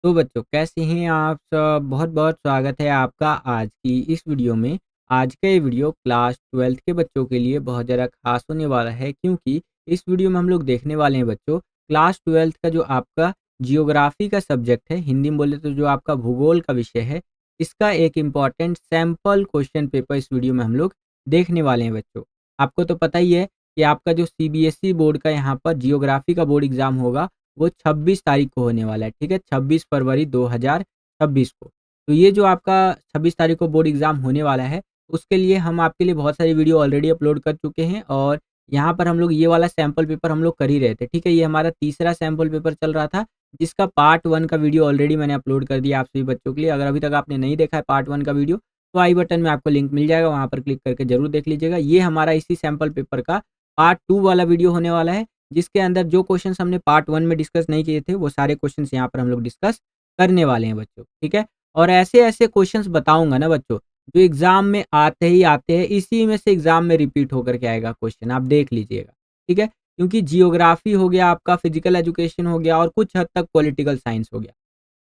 तो बच्चों कैसे हैं आप सब? बहुत-बहुत स्वागत है आपका आज की इस वीडियो में। आज का ये वीडियो क्लास 12th के बच्चों के लिए बहुत ज़्यादा ख़ास होने वाला है क्योंकि इस वीडियो में हम लोग देखने वाले हैं बच्चों क्लास 12th का जो आपका जियोग्राफ़ी का सब्जेक्ट है, हिंदी में बोले तो जो आपका भूगोल का विषय है, इसका एक इम्पॉर्टेंट सैंपल क्वेश्चन पेपर इस वीडियो में हम लोग देखने वाले हैं बच्चों। आपको तो पता ही है कि आपका जो सीबीएसई बोर्ड का यहाँ पर जियोग्राफ़ी का बोर्ड एग्ज़ाम होगा वो 26 तारीख को होने वाला है, ठीक है? 26 फरवरी 2026 को। तो ये जो आपका 26 तारीख को बोर्ड एग्ज़ाम होने वाला है, उसके लिए हम आपके लिए बहुत सारी वीडियो ऑलरेडी अपलोड कर चुके हैं और यहाँ पर हम लोग ये वाला सैंपल पेपर हम लोग कर ही रहे थे, ठीक है? ये हमारा तीसरा सैंपल पेपर चल रहा था, जिसका पार्ट 1 का वीडियो ऑलरेडी मैंने अपलोड कर दिया आप सभी बच्चों के लिए। अगर अभी तक आपने नहीं देखा है पार्ट 1 का वीडियो, तो आई बटन में आपको लिंक मिल जाएगा, वहाँ पर क्लिक करके ज़रूर देख लीजिएगा। ये हमारा इसी सैंपल पेपर का पार्ट 2 वाला वीडियो होने वाला है। जिसके अंदर जो क्वेश्चंस हमने पार्ट 1 में डिस्कस नहीं किए थे, वो सारे क्वेश्चंस यहाँ पर हम लोग डिस्कस करने वाले हैं बच्चों, ठीक है? और ऐसे-ऐसे क्वेश्चंस बताऊँगा ना बच्चों, जो एग्ज़ाम में आते ही आते हैं, इसी में से एग्ज़ाम में रिपीट होकर के आएगा क्वेश्चन, आप देख लीजिएगा, ठीक है? क्योंकि जियोग्राफ़ी हो गया, आपका फिज़िकल एजुकेशन हो गया और कुछ हद तक पॉलिटिकल साइंस हो गया।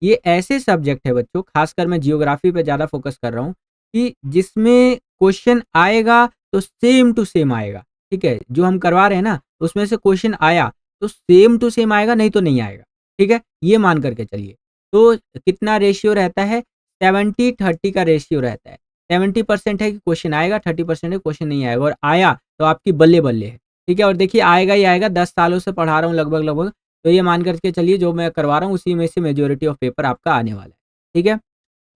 ये ऐसे सब्जेक्ट है बच्चों, खासकर मैं जियोग्राफ़ी पे ज़्यादा फ़ोकस कर रहा हूँ, कि जिसमें क्वेश्चन आएगा तो सेम टू सेम आएगा, ठीक है? जो हम करवा रहे हैं ना, उसमें से क्वेश्चन आया, तो सेम टू सेम आएगा, नहीं तो नहीं आएगा, ठीक है? ये मान कर के चलिए। तो कितना रेशियो रहता है? 70-30 का रेशियो रहता है। 70% है कि क्वेश्चन आएगा, 30% है क्वेश्चन नहीं आएगा और आया तो आपकी बल्ले-बल्ले है, ठीक है? और देखिए आएगा ही आएगा, 10 सालों से पढ़ा रहा हूँ लगभग-लगभग, तो ये मान कर के चलिए जो मैं करवा रहा हूँ उसी में से मेजॉरिटी ऑफ पेपर आपका आने वाला है, ठीक है?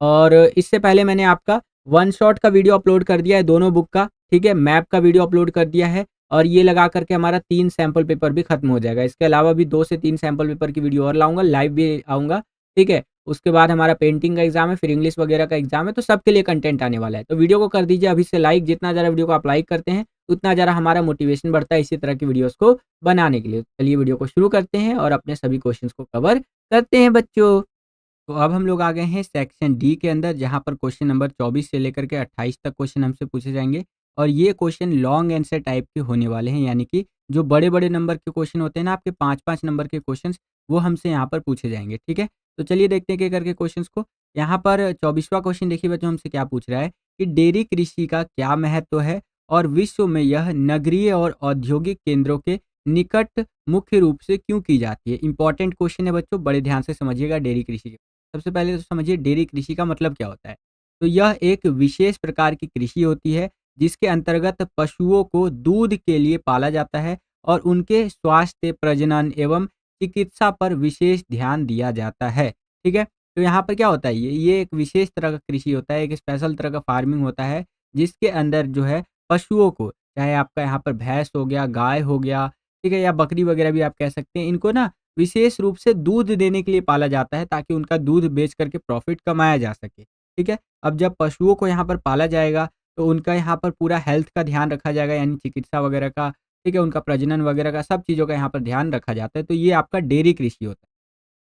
और इससे पहले मैंने आपका वन शॉट का वीडियो अपलोड कर दिया है दोनों बुक का, ठीक है? मैप का वीडियो अपलोड कर दिया है और ये लगा कर के हमारा 3 सैंपल पेपर भी खत्म हो जाएगा। इसके अलावा भी 2 से 3 सैंपल पेपर की वीडियो और लाऊँगा, लाइव भी आऊँगा, ठीक है? उसके बाद हमारा पेंटिंग का एग्ज़ाम है, फिर इंग्लिश वगैरह का एग्ज़ाम है, तो सबके लिए कंटेंट आने वाला है। तो वीडियो को कर दीजिए अभी से लाइक, जितना ज़्यादा वीडियो को आप लाइक करते हैं, उतना ज़्यादा हमारा मोटिवेशन बढ़ता है इसी तरह की वीडियोज़ को बनाने के लिए। चलिए वीडियो को शुरू करते हैं और अपने सभी क्वेश्चंस को कवर करते हैं बच्चों। तो अब हम लोग आ गए हैं सेक्शन डी के अंदर, जहाँ पर क्वेश्चन नंबर 24 से लेकर के 28 तक क्वेश्चन हमसे पूछे जाएँगे और ये क्वेश्चन लॉन्ग आंसर टाइप के होने वाले हैं, यानी कि जो बड़े-बड़े नंबर के क्वेश्चन होते हैं ना आपके 5-5 नंबर के क्वेश्चंस, वो हमसे यहाँ पर पूछे जाएँगे, ठीक है? तो चलिए देखते हैं एक-एक करके क्वेश्चंस को। यहाँ पर 24वाँ क्वेश्चन देखिए बच्चों हमसे क्या पूछ रहा है कि डेयरी कृषि का क्या महत्व है और विश्व में यह नगरीय और औद्योगिक केंद्रों के निकट मुख्य रूप से क्यों की जाती है? इंपॉर्टेंट क्वेश्चन है बच्चों, बड़े ध्यान से समझिएगा डेयरी कृषि। सबसे पहले तो समझिए डेयरी कृषि का मतलब क्या होता है। तो यह एक विशेष प्रकार की कृषि होती है जिसके अंतर्गत पशुओं को दूध के लिए पाला जाता है और उनके स्वास्थ्य, प्रजनन एवं चिकित्सा पर विशेष ध्यान दिया जाता है। ठीक है? तो यहाँ पर क्या होता है ये एक विशेष तरह का कृषि होता है, एक स्पेशल तरह का फार्मिंग होता है जिसके अंदर जो है पशुओं को, चाहे आपका यहाँ पर भैंस हो गया, गाय हो गया, ठीक है? या बकरी वगैरह भी आप कह सकते हैं, इनको ना विशेष रूप से दूध देने के लिए पाला जाता है ताकि उनका दूध बेच करके प्रॉफ़िट कमाया जा सके, ठीक है? अब जब पशुओं को यहाँ पर पाला जाएगा, तो उनका यहाँ पर पूरा हेल्थ का ध्यान रखा जाएगा यानी चिकित्सा वगैरह का, ठीक है? उनका प्रजनन वगैरह का सब चीज़ों का यहाँ पर ध्यान रखा जाता है, तो ये आपका डेयरी कृषि होता है।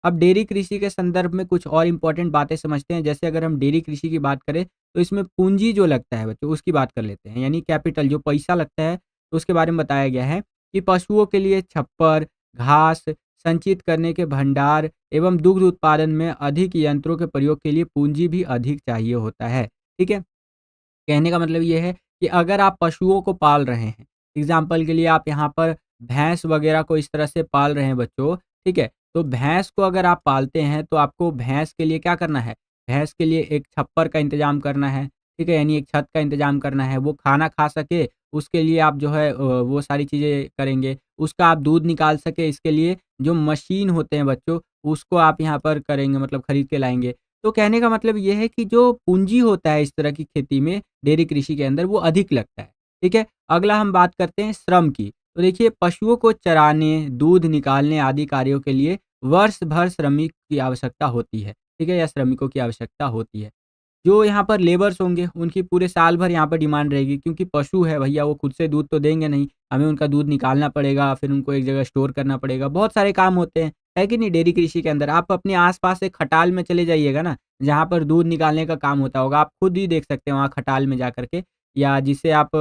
अब डेयरी कृषि के संदर्भ में कुछ और इम्पोर्टेंट बातें समझते हैं, जैसे अगर हम डेयरी कृषि की बात करें, तो इसमें पूँजी जो लगता है बच्चों, उसकी बात कर लेते हैं, यानी कैपिटल जो पैसा लगता है, तो उसके बारे में बताया गया है कि पशुओं के लिए छप्पर, घास, संचित करने के भंडार एवं दुग्ध उत्पादन में अधिक यंत्रों के प्रयोग के लिए पूँजी भी अधिक चाहिए होता है, ठीक है? कहने का मतलब ये है कि अगर आप पशुओं को पाल रहे हैं, एग्ज़ाम्पल के लिए आप यहाँ पर भैंस वग़ैरह को इस तरह से पाल रहे हैं बच्चों, ठीक है? तो भैंस को अगर आप पालते हैं तो आपको भैंस के लिए क्या करना है? भैंस के लिए एक छप्पर का इंतज़ाम करना है, ठीक है? यानी एक छत का इंतज़ाम करना है, वो खाना खा सके उसके लिए आप जो है वो सारी चीज़ें करेंगे। उसका आप दूध निकाल सके इसके लिए जो मशीन होते हैं बच्चों, उसको आप यहाँ पर करेंगे मतलब खरीद के लाएँगे। तो कहने का मतलब ये है कि जो पूँजी होता है इस तरह की खेती में, डेयरी कृषि के अंदर वो अधिक लगता है, ठीक है? अगला हम बात करते हैं श्रम की। तो देखिए पशुओं को चराने, दूध निकालने आदि कार्यों के लिए वर्ष भर श्रमिक की आवश्यकता होती है, ठीक है? या श्रमिकों की आवश्यकता होती है। जो यहाँ पर लेबर्स होंगे, उनकी पूरे साल भर यहाँ पर डिमांड रहेगी क्योंकि पशु है भैया, वो खुद से दूध तो देंगे नहीं। हमें उनका दूध निकालना पड़ेगा, फिर उनको एक जगह स्टोर करना पड़ेगा, बहुत सारे काम होते हैं, है कि नहीं? डेयरी कृषि के अंदर आप अपने आस-पास एक खटाल में चले जाइएगा ना, जहाँ पर दूध निकालने का काम होता होगा, आप खुद ही देख सकते हैं वहाँ खटाल में जा कर के, या जिसे आप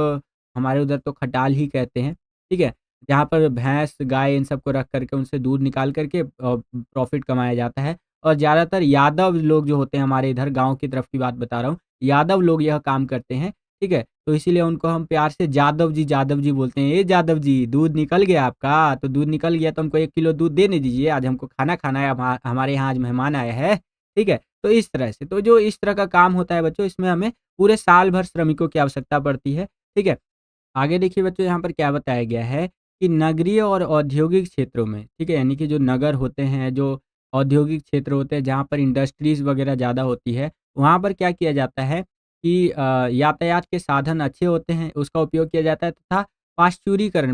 हमारे उधर तो खटाल ही कहते हैं, ठीक है? जहाँ पर भैंस, गाय इन सबको रख कर के उनसे दूध निकाल कर के प्रॉफ़िट कमाया जाता है और ज़्यादातर यादव लोग जो होते हैं, हमारे इधर गाँव की तरफ की बात बता रहा हूँ, यादव लोग यह काम करते हैं, ठीक है? तो इसीलिए उनको हम प्यार से जादव जी बोलते हैं। "ए जादव जी, दूध निकल गया आपका? तो दूध निकल गया तो हमको 1 किलो दूध देने दीजिए, आज हमको खाना खाना है, हमारे यहाँ आज मेहमान आए हैं।" ठीक है? तो इस तरह से, तो जो इस तरह का काम होता है बच्चों, इसमें हमें पूरे साल भर श्रमिकों की आवश्यकता पड़ती है, ठीक है? आगे देखिए बच्चों, यहाँ पर क्या बताया गया है कि नगरीय और औद्योगिक क्षेत्रों में, ठीक है? यानी कि जो नगर होते हैं, जो औद्योगिक क्षेत्र होते हैं, जहाँ पर इंडस्ट्रीज़ वगैरह ज़्यादा होती है, वहाँ पर क्या किया जाता है कि यातायात के साधन अच्छे होते हैं, उसका उपयोग किया जाता है तथा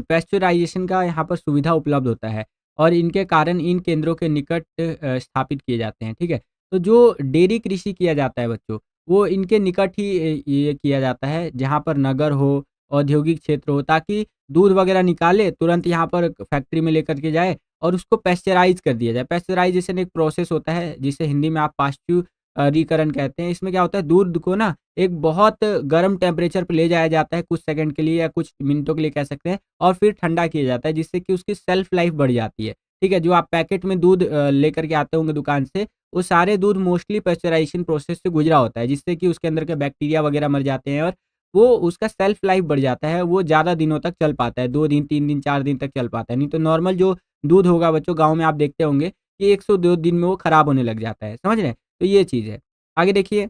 पैस्चुराइज़ेशन का यहाँ पर सुविधा उपलब्ध होता है और इनके कारण इन केंद्रों के निकट स्थापित किए जाते हैं, ठीक है? तो जो डेयरी कृषि किया जाता है बच्चों, वो इनके निकट ही ये किया जाता है, जहाँ पर नगर हो, औद्योगिक क्षेत्र हो, ताकि दूध वगैरह निकाले, तुरंत यहाँ पर फैक्ट्री में लेकर के जाए और उसको पैस्चराइज़ कर दिया जाए। पैस्चराइज़ेशन एक प्रोसेस होता है, जिसे हिंदी में आप रीकरण कहते हैं। इसमें क्या होता है, दूध को ना एक बहुत गर्म टेम्परेचर पे ले जाया जाता है कुछ सेकंड के लिए या कुछ मिनटों के लिए कह सकते हैं, और फिर ठंडा किया जाता है, जिससे कि उसकी शेल्फ लाइफ बढ़ जाती है। ठीक है? जो आप पैकेट में दूध लेकर के आते होंगे दुकान से, वो सारे दूध मोस्टली पैस्चराइज़ेशन प्रोसेस से गुज़रा होता है, जिससे कि उसके अंदर के बैक्टीरिया वगैरह मर जाते हैं और वो उसका शेल्फ लाइफ बढ़ जाता है, वो ज़्यादा दिनों तक चल पाता है, 2 दिन, 3 दिन, 4 दिन तक चल पाता है। नहीं तो नॉर्मल जो दूध होगा बच्चों, गाँव में आप देखते होंगे कि 102 दिन में वो खराब होने लग जाता है, समझ रहे हैं? तो ये चीज़ है। आगे देखिए,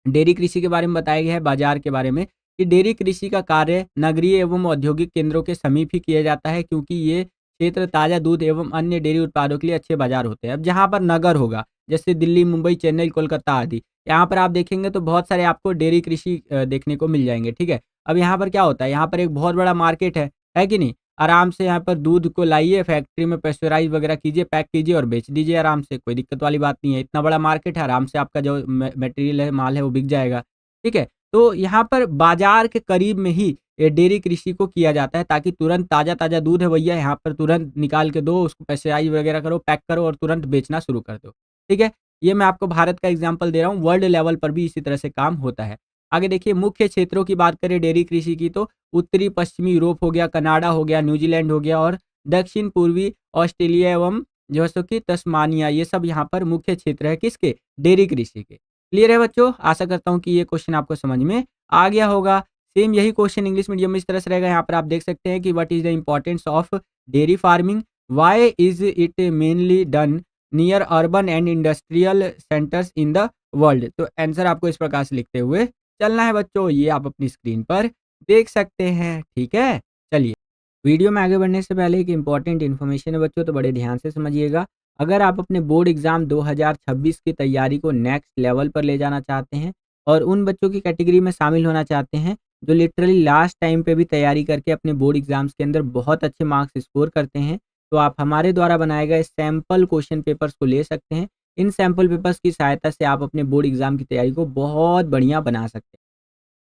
डेयरी कृषि के बारे में बताया गया है, बाज़ार के बारे में, कि डेयरी कृषि का कार्य नगरीय एवं औद्योगिक केंद्रों के समीप ही किया जाता है, क्योंकि ये क्षेत्र ताज़ा दूध एवं अन्य डेयरी उत्पादों के लिए अच्छे बाज़ार होते हैं। अब जहाँ पर नगर होगा, जैसे दिल्ली, मुंबई, चेन्नई, कोलकाता आदि, यहाँ पर आप देखेंगे तो बहुत सारे आपको डेयरी कृषि देखने को मिल जाएँगे, ठीक है? अब यहाँ पर क्या होता है, यहाँ पर एक बहुत बड़ा मार्केट है कि नहीं? आराम से यहाँ पर दूध को लाइए, फैक्ट्री में पैस्चराइज़ वगैरह कीजिए, पैक कीजिए और बेच दीजिए आराम से, कोई दिक्कत वाली बात नहीं है। इतना बड़ा मार्केट है, आराम से आपका जो मटेरियल है, माल है, वो बिक जाएगा, ठीक है? तो यहाँ पर बाज़ार के करीब में ही ये डेयरी कृषि को किया जाता है, ताकि तुरंत ताज़ा-ताज़ा दूध है भैया, यहाँ पर तुरंत निकाल के दो, उसको पैस्चराइज़ वगैरह करो, पैक करो और तुरंत बेचना शुरू कर दो, ठीक है? ये मैं आपको भारत का एग्ज़ाम्पल दे रहा हूँ, वर्ल्ड लेवल पर भी इसी तरह से काम होता है। आगे देखिए, मुख्य क्षेत्रों की बात करें डेयरी कृषि की, तो उत्तरी पश्चिमी यूरोप हो गया, कनाडा हो गया, न्यूजीलैंड हो गया और दक्षिण पूर्वी ऑस्ट्रेलिया एवं जो है सो कि तस्मानिया, ये सब यहाँ पर मुख्य क्षेत्र है किसके? डेयरी कृषि के। क्लियर है बच्चों? आशा करता हूँ कि ये क्वेश्चन आपको समझ में आ गया होगा। सेम यही क्वेश्चन इंग्लिश मीडियम में इस तरह से रहेगा। यहाँ पर आप देख सकते हैं कि what is the importance of dairy farming? Why is it mainly done near urban and industrial centres in the world? तो आंसर आपको इस प्रकार से लिखते हुए चलना है बच्चों। ये आप अपनी स्क्रीन पर देख सकते हैं, ठीक है? चलिए, वीडियो में आगे बढ़ने से पहले एक इम्पॉर्टेंट इन्फॉर्मेशन है बच्चों, तो बड़े ध्यान से समझिएगा। अगर आप अपने बोर्ड एग्ज़ाम 2026 की तैयारी को नेक्स्ट लेवल पर ले जाना चाहते हैं और उन बच्चों की कैटेगरी में शामिल होना चाहते हैं, जो लिटरली लास्ट टाइम पे भी तैयारी करके अपने बोर्ड एग्ज़ाम्स के अंदर बहुत अच्छे मार्क्स स्कोर करते हैं, तो आप हमारे द्वारा बनाए गए सैंपल क्वेश्चन पेपर्स को ले सकते हैं। इन सैंपल पेपर्स की सहायता से आप अपने बोर्ड एग्ज़ाम की तैयारी को बहुत बढ़िया बना सकते हैं।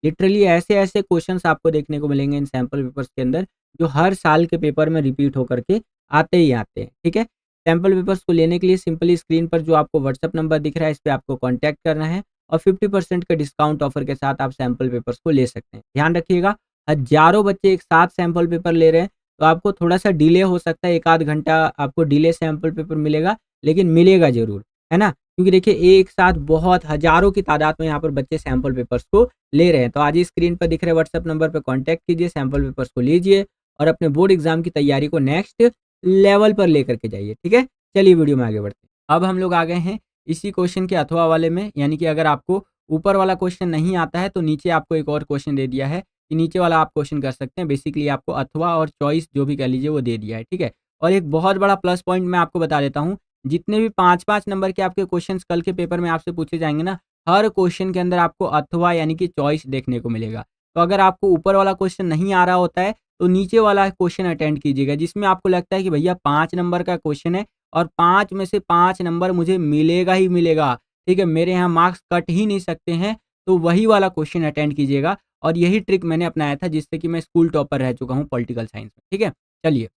लिटरली ऐसे-ऐसे क्वेश्चन्स आपको देखने को मिलेंगे इन सैंपल पेपर्स के अंदर, जो हर साल के पेपर में रिपीट होकर के आते ही आते हैं, ठीक है? सैंपल पेपर्स को लेने के लिए सिंपली स्क्रीन पर जो आपको व्हाट्सएप नंबर दिख रहा है, इस पे आपको कॉन्टैक्ट करना है और 50% के डिस्काउंट ऑफर के साथ आप सैंपल पेपर्स को ले सकते हैं। ध्यान रखिएगा, हज़ारों बच्चे एक साथ सैंपल पेपर ले रहे हैं, तो आपको थोड़ा-सा डिले हो सकता है, 1 आध घंटा आपको डिले सैंपल पेपर मिलेगा, लेकिन मिलेगा ज़रूर, है ना? क्योंकि देखिए, एक साथ बहुत हज़ारों की तादाद में यहाँ पर बच्चे सैंपल पेपर्स को ले रहे हैं। तो आज ही स्क्रीन पर दिख रहे व्हाट्सएप नंबर पे कॉन्टैक्ट कीजिए, सैंपल पेपर्स को लीजिए और अपने बोर्ड एग्ज़ाम की तैयारी को नेक्स्ट लेवल पर लेकर के जाइए, ठीक है? चलिए वीडियो में आगे बढ़ते हैं। अब हम लोग आ गए हैं इसी क्वेश्चन के अथवा वाले में, यानी कि अगर आपको ऊपर वाला क्वेश्चन नहीं आता है, तो नीचे आपको एक और क्वेश्चन दे दिया है कि नीचे वाला आप क्वेश्चन कर सकते हैं। बेसिकली आपको अथवा और चॉइस जो भी कह लीजिए वो दे दिया है, ठीक है? और एक बहुत बड़ा प्लस पॉइंट मैं आपको बता देता हूँ, जितने भी 5-5 नंबर के आपके क्वेश्चंस कल के पेपर में आपसे पूछे जाएँगे ना, हर क्वेश्चन के अंदर आपको अथवा यानी कि चॉइस देखने को मिलेगा। तो अगर आपको ऊपर वाला क्वेश्चन नहीं आ रहा होता है, तो नीचे वाला क्वेश्चन अटेम्प्ट कीजिएगा, जिसमें आपको लगता है कि भैया 5 नंबर का क्वेश्चन है और 5 में से 5 नंबर मुझे मिलेगा ही मिलेगा, ठीक है? मेरे यहाँ मार्क्स कट ही नहीं सकते हैं, तो वही वाला क्वेश्चन अटेम्प्ट कीजिएगा और यही ट्रिक मैंने अपनाया था, जिससे कि मैं स्कूल टॉपर रह चुका हूँ पॉलिटिकल साइंस में, ठीक है? चलिए,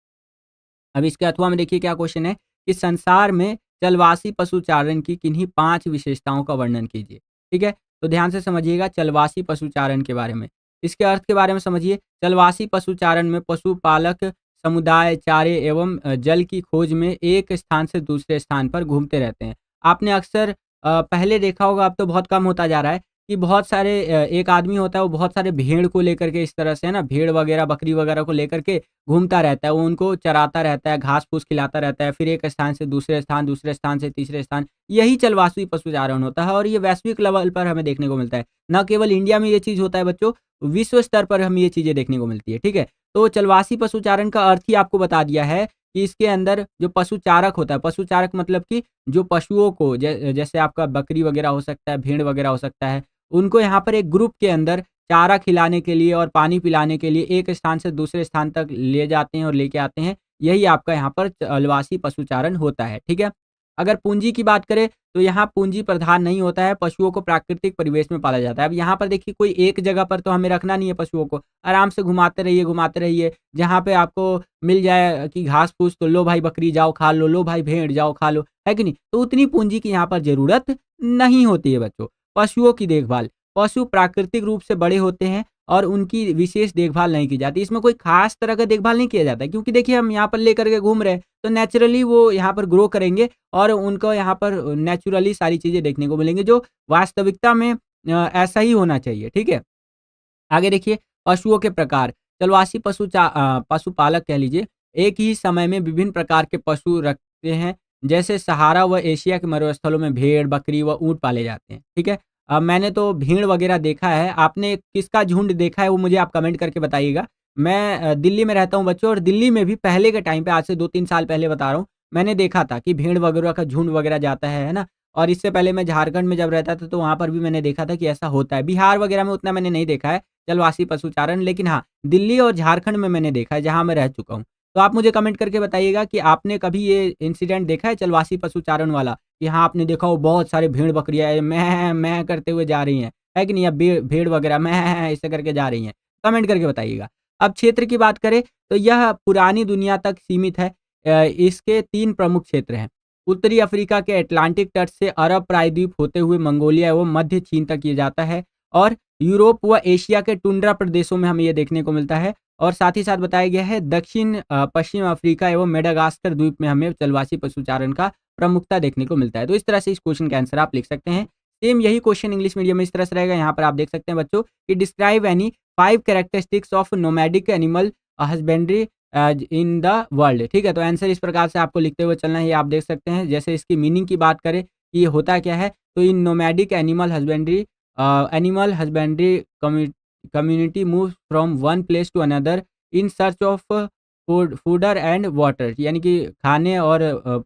अब इसके अथवा में देखिए क्या क्वेश्चन है कि संसार में चलवासी पशुचारण की किन्हीं 5 विशेषताओं का वर्णन कीजिए, ठीक है? तो ध्यान से समझिएगा चलवासी पशुचारण के बारे में। इसके अर्थ के बारे में समझिए, चलवासी पशुचारण में पशुपालक समुदाय चारे एवं जल की खोज में एक स्थान से दूसरे स्थान पर घूमते रहते हैं। आपने अक्सर पहले देखा होगा, अब तो बहुत कम होता जा रहा है कि बहुत सारे एक आदमी होता है, वो बहुत सारे भेड़ को लेकर के इस तरह से है ना, भेड़ वगैरह, बकरी वगैरह को लेकर के घूमता रहता है। वो उनको चराता रहता है, घास-फूस खिलाता रहता है, फिर एक स्थान से दूसरे स्थान से तीसरे स्थान। यही चलवासी पशुचारण होता है और ये वैश्विक लेवल पर हमें देखने को मिलता है। ना केवल इंडिया में ये चीज़ होता है बच्चों, विश्व स्तर पर हमें ये चीज़ें देखने को मिलती है, ठीक है? तो चलवासी पशुचारण का अर्थ ही आपको बता दिया है कि इसके अंदर जो पशुचारक होता है, पशुचारक मतलब कि जो पशुओं को जैसे आपका बकरी वगैरह हो सकता है, भेड़ वगैरह हो सकता है, उनको यहाँ पर एक ग्रुप के अंदर चारा खिलाने के लिए और पानी पिलाने के लिए एक स्थान से दूसरे स्थान तक ले जाते हैं और लेके आते हैं। यही आपका यहाँ पर चलवासी पशुचारण होता है, ठीक है? अगर पूँजी की बात करें, तो यहाँ पूँजी प्रधान नहीं होता है, पशुओं को प्राकृतिक परिवेश में पाला जाता है। अब यहाँ पर देखिए, कोई एक जगह पर तो हमें रखना नहीं है पशुओं को, आराम से घुमाते रहिए, घुमाते रहिए। जहाँ पे आपको मिल जाए कि घास-फूस, तो लो भाई बकरी जाओ खा लो, लो भाई भेड़ जाओ खा लो, है कि नहीं? तो उतनी पूँजी की यहाँ पर ज़रूरत नहीं होती है बच्चों। पशुओं की देखभाल, पशु प्राकृतिक रूप से बड़े होते हैं और उनकी विशेष देखभाल नहीं की जाती। इसमें कोई ख़ास तरह का देखभाल नहीं किया जाता है, क्योंकि देखिए हम यहाँ पर लेकर के घूम रहे हैं, तो नेचुरली वो यहाँ पर ग्रो करेंगे और उनको यहाँ पर नेचुरली सारी चीज़ें देखने को मिलेंगी, जो वास्तविकता में ऐसा ही होना चाहिए, ठीक है? आगे देखिए, पशुओं के प्रकार, चलवासी पशुपालक कह लीजिए, एक ही समय में विभिन्न प्रकार के पशु रखते हैं। जैसे सहारा व एशिया के मरुस्थलों में भेड़, बकरी व ऊँट पाले जाते हैं, ठीक है? मैंने तो भीड़ वगैरह देखा है, आपने किसका झुंड देखा है वो मुझे आप कमेंट करके बताइएगा। मैं दिल्ली में रहता हूँ बच्चों, और दिल्ली में भी पहले के टाइम पे, आज से 2-3 साल पहले बता रहा हूँ, मैंने देखा था कि भेड़ वगैरह का झुंड वगैरह जाता है ना? और इससे पहले मैं झारखंड में जब रहता था, तो वहाँ पर भी मैंने देखा था कि ऐसा होता है। बिहार वगैरह में उतना मैंने नहीं देखा है चलवासी पशुचारण, लेकिन हाँ, दिल्ली और झारखंड में मैंने देखा है, जहाँ मैं रह चुका हूँ। तो आप मुझे कमेंट करके बताइएगा कि आपने कभी ये इंसिडेंट देखा है चलवासी पशुचारण वाला? कि हाँ, आपने देखा हो बहुत सारे भेड़-बकरियाँ मैं करते हुए जा रही हैं, है कि नहीं? या भेड़ वगैरह मैं ऐसे करके जा रही हैं। कमेंट करके बताइएगा। अब क्षेत्र की बात करें, तो यह पुरानी दुनिया तक सीमित है। इसके 3 प्रमुख क्षेत्र हैं। उत्तरी अफ्रीका के अटलांटिक तट से अरब प्रायद्वीप होते हुए मंगोलिया एवं मध्य चीन तक ये जाता है, और यूरोप व एशिया के टुंड्रा प्रदेशों में हमें ये देखने को मिलता है, और साथ ही साथ बताया गया है दक्षिण पश्चिम अफ्रीका एवं मेडागास्कर द्वीप में हमें चलवासी पशुचारण का प्रमुखता देखने को मिलता है। तो इस तरह से इस क्वेश्चन का आंसर आप लिख सकते हैं। सेम यही क्वेश्चन इंग्लिश मीडियम में इस तरह से रहेगा। यहाँ पर आप देख सकते हैं बच्चों कि describe any 5 characteristics of nomadic animal husbandry in the world, ठीक है? तो आंसर इस प्रकार से आपको लिखते हुए चलना है, ये आप देख सकते हैं। जैसे इसकी मीनिंग की बात करें कि ये होता क्या है, तो इन nomadic animal husbandry community moves from one place to another in search of fodder and water, यानी कि खाने और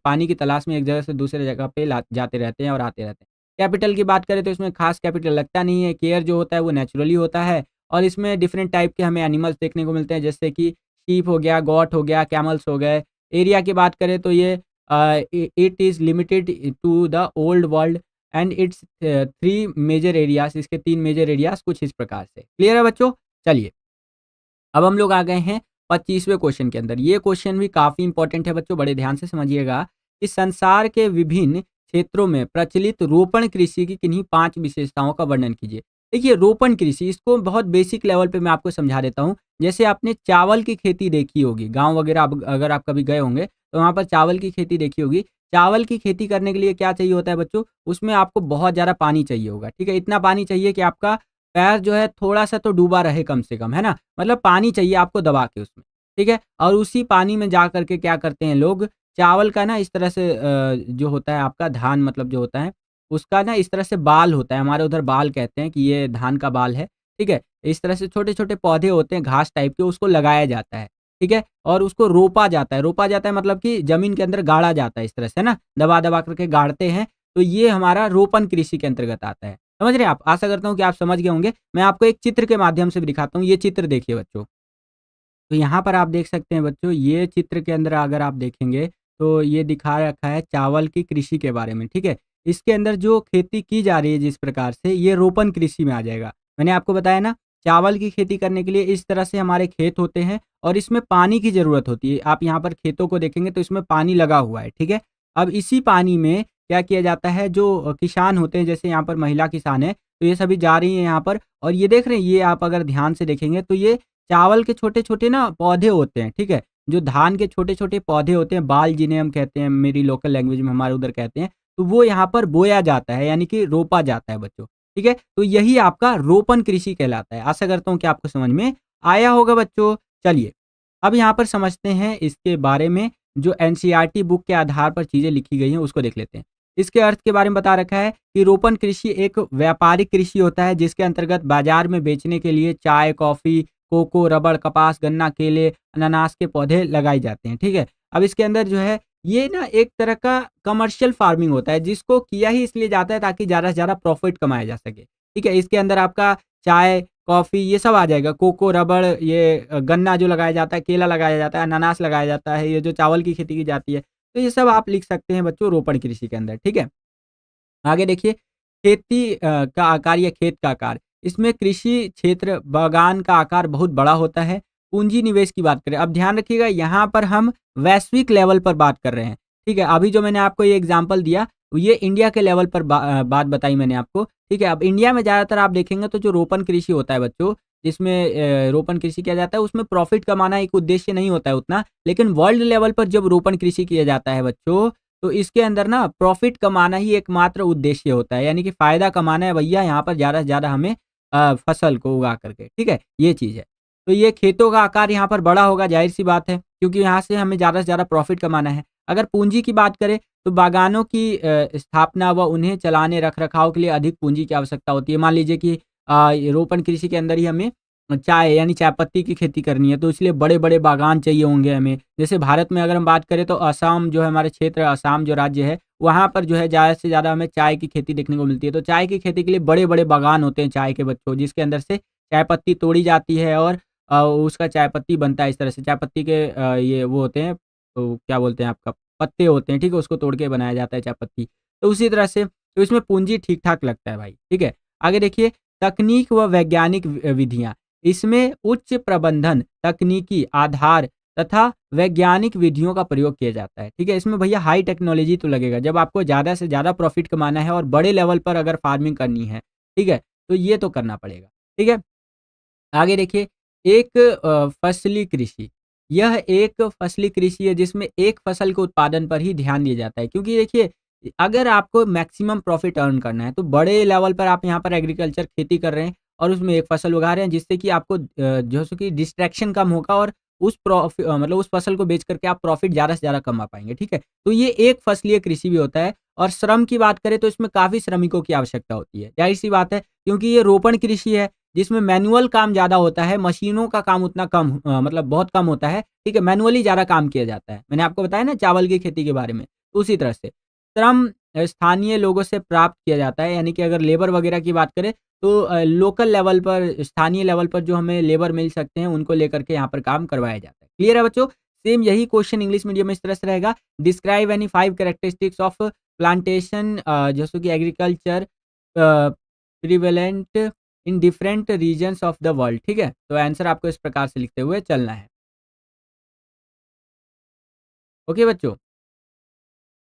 पानी की तलाश में एक जगह से दूसरे जगह पे जाते रहते हैं और आते रहते हैं। कैपिटल की बात करें तो इसमें खास कैपिटल लगता नहीं है। केयर जो होता है वो नेचुरली होता है, और इसमें डिफरेंट टाइप के हमें एनिमल्स देखने को मिलते हैं, जैसे कि शीप हो गया, गॉट हो गया, कैमल्स हो गए। एरिया की बात करें तो ये it is limited to the old world and its 3 major areas, इसके 3 मेजर एरियाज़ कुछ इस प्रकार से। क्लियर है बच्चों? चलिए, अब हम लोग आ गए हैं 25वें क्वेश्चन के अंदर। ये क्वेश्चन भी काफ़ी इंपॉर्टेंट है बच्चों, बड़े ध्यान से समझिएगा कि संसार के विभिन्न क्षेत्रों में प्रचलित रोपण कृषि की किन्हीं 5 विशेषताओं का वर्णन कीजिए। देखिए, रोपण कृषि, इसको बहुत बेसिक लेवल पे मैं आपको समझा देता हूँ। जैसे आपने चावल की खेती देखी होगी, गाँव वगैरह अगर आप कभी गए होंगे, तो वहाँ पर चावल की खेती देखी होगी। चावल की खेती करने के लिए क्या चाहिए होता है बच्चों? उसमें आपको बहुत ज़्यादा पानी चाहिए होगा, ठीक है? इतना पानी चाहिए कि आपका पैर जो है थोड़ा-सा तो डूबा रहे कम से कम, है ना? मतलब पानी चाहिए आपको दबा के उसमें, ठीक है? और उसी पानी में जा कर के क्या करते हैं लोग, चावल का ना इस तरह से जो होता है आपका धान, मतलब जो होता है, उसका ना इस तरह से बाल होता है, हमारे उधर बाल कहते हैं कि ये धान का बाल है, ठीक है? इस तरह से छोटे-छोटे पौधे होते हैं घास टाइप के, उसको लगाया जाता है, ठीक है? और उसको रोपा जाता है मतलब कि ज़मीन के अंदर गाड़ा जाता है इस तरह से ना, दबा-दबा करके गाड़ते हैं, तो ये हमारा रोपण कृषि के अंतर्गत आता है। समझ रहे हैं आप? आशा करता हूँ कि आप समझ गए होंगे। मैं आपको एक चित्र के माध्यम से भी दिखाता हूँ, ये चित्र देखिए बच्चों। तो यहाँ पर आप देख सकते हैं बच्चों, ये चित्र के अंदर अगर आप देखेंगे, तो ये दिखा रखा है चावल की कृषि के बारे में, ठीक है? इसके अंदर जो खेती की जा रही है जिस प्रकार से, ये रोपण कृषि में आ जाएगा। मैंने आपको बताया ना, चावल की खेती करने के लिए इस तरह से हमारे खेत होते हैं और इसमें पानी की ज़रूरत होती है। आप यहाँ पर खेतों को देखेंगे तो इसमें पानी लगा हुआ है, ठीक है? अब इसी पानी में क्या किया जाता है, जो किसान होते हैं, जैसे यहाँ पर महिला किसान है, तो ये सभी जा रही हैं यहाँ पर, और ये देख रहे हैं, ये आप अगर ध्यान से देखेंगे तो ये चावल के छोटे-छोटे ना पौधे होते हैं, ठीक है? जो धान के छोटे-छोटे पौधे होते हैं, बाल जिन्हें हम कहते हैं, मेरी लोकल लैंग्वेज में हमारे उधर कहते हैं, तो वो यहाँ पर बोया जाता है, यानी कि रोपा जाता है बच्चों, ठीक है? तो यही आपका रोपण कृषि कहलाता है। आशा करता हूँ कि आपको समझ में आया होगा बच्चों। चलिए, अब यहाँ पर समझते हैं इसके बारे में, जो एनसीईआरटी बुक के आधार पर चीज़ें लिखी गई हैं, उसको देख लेते हैं। इसके अर्थ के बारे में बता रखा है कि रोपण कृषि एक व्यापारिक कृषि होता है, जिसके अंतर्गत बाजार में बेचने के लिए चाय, कॉफ़ी, कोको, रबड़, कपास, गन्ना, केले, अनानास के पौधे लगाए जाते हैं, ठीक है? अब इसके अंदर जो है, ये ना एक तरह का कमर्शियल फार्मिंग होता है, जिसको किया ही इसलिए जाता है ताकि ज़्यादा से ज़्यादा प्रॉफ़िट कमाया जा सके, ठीक है? इसके अंदर आपका चाय, कॉफ़ी ये सब आ जाएगा, कोको, रबड़, ये गन्ना जो लगाया जाता है, केला लगाया जाता है, अनानास लगाया जाता है, ये जो चावल की खेती की जाती है, तो ये सब आप लिख सकते हैं बच्चों रोपण कृषि के अंदर, ठीक है? आगे देखिए, खेती का आकार या खेत का आकार। इसमें कृषि क्षेत्र बागान का आकार बहुत बड़ा होता है। पूंजी निवेश की बात करें, अब ध्यान रखिएगा यहाँ पर हम वैश्विक लेवल पर बात कर रहे हैं, ठीक है? अभी जो मैंने आपको ये एग्ज़ाम्पल दिया, ये इंडिया के लेवल पर बात बताई मैंने आपको, ठीक है? अब इंडिया में ज़्यादातर आप देखेंगे तो जो रोपण कृषि होता है बच्चों, जिसमें रोपण कृषि किया जाता है, उसमें प्रॉफ़िट कमाना एक उद्देश्य नहीं होता है उतना, लेकिन वर्ल्ड लेवल पर जब रोपण कृषि किया जाता है बच्चों, तो इसके अंदर ना प्रॉफ़िट कमाना ही एकमात्र उद्देश्य होता है, यानी कि फ़ायदा कमाना है भैया यहाँ पर ज़्यादा से ज़्यादा हमें फसल को उगा करके, ठीक है? ये चीज़ है। तो ये खेतों का आकार यहाँ पर बड़ा होगा, ज़ाहिर-सी बात है, क्योंकि यहाँ से हमें ज़्यादा से ज़्यादा प्रॉफ़िट कमाना है। अगर पूँजी की बात करें, तो बागानों की स्थापना व उन्हें चलाने, रख-रखाव के लिए अधिक पूँजी की आवश्यकता होती है। मान लीजिए कि ये रोपण कृषि के अंदर ही हमें चाय यानी चाय पत्ती की खेती करनी है, तो इसलिए बड़े-बड़े बागान चाहिए होंगे हमें। जैसे भारत में अगर हम बात करें, तो असम जो है हमारे क्षेत्र, असम जो राज्य है, वहाँ पर जो है ज़्यादा से ज़्यादा हमें चाय की खेती देखने को मिलती है। तो चाय की खेती के लिए बड़े-बड़े बागान होते हैं चाय के बच्चों, जिसके अंदर से चाय पत्ती तोड़ी जाती है और उसका चाय पत्ती बनता है इस तरह से। चाय पत्ती के ये वो होते हैं, तो क्या बोलते हैं आपका, पत्ते होते हैं, ठीक है? उसको तोड़ के बनाया जाता है चाय पत्ती। तो उसी तरह से तो इसमें पूँजी ठीक-ठाक लगता है भाई, ठीक है? आगे देखिए, तकनीक व वैज्ञानिक विधियाँ। इसमें उच्च प्रबंधन, तकनीकी आधार तथा वैज्ञानिक विधियों का प्रयोग किया जाता है, ठीक है? इसमें भैया हाई टेक्नोलॉजी तो लगेगा, जब आपको ज़्यादा से ज़्यादा प्रॉफ़िट कमाना है और बड़े लेवल पर अगर फार्मिंग करनी है, ठीक है? तो ये तो करना पड़ेगा, ठीक है? आगे देखिए, एक फसली कृषि। यह एक फसली कृषि है जिसमें एक फसल के उत्पादन पर ही ध्यान दिया जाता है, क्योंकि देखिए, अगर आपको मैक्सिमम प्रॉफ़िट अर्न करना है, तो बड़े लेवल पर आप यहाँ पर एग्रीकल्चर खेती कर रहे हैं और उसमें एक फसल उगा रहे हैं, जिससे कि आपको जो सो कि डिस्ट्रैक्शन कम होगा और मतलब उस फसल को बेच करके आप प्रॉफ़िट ज़्यादा से ज़्यादा कमा पाएँगे, ठीक है? तो ये एक फसलीय कृषि भी होता है। और श्रम की बात करें, तो इसमें काफ़ी श्रमिकों की आवश्यकता होती है। ज़ाहिर-सी बात है, क्योंकि ये रोपण कृषि है, जिसमें मैनुअल काम ज़्यादा होता है, मशीनों का काम उतना कम मतलब बहुत कम होता है, ठीक है? मैनुअली ज़्यादा काम किया जाता है। मैंने आपको बताया ना चावल की खेती के बारे में, तो उसी तरह से। श्रम स्थानीय लोगों से प्राप्त किया जाता है, यानी कि अगर लेबर वगैरह की बात करें, तो लोकल लेवल पर, स्थानीय लेवल पर जो हमें लेबर मिल सकते हैं, उनको लेकर के यहाँ पर काम करवाया जाता है। क्लियर है बच्चों? सेम यही क्वेश्चन इंग्लिश मीडियम में इस तरह से रहेगा, describe any 5 characteristics of plantation जैसे कि agriculture prevalent in different regions of the world, ठीक है? तो आंसर आपको इस प्रकार से लिखते हुए चलना है। ओके बच्चों?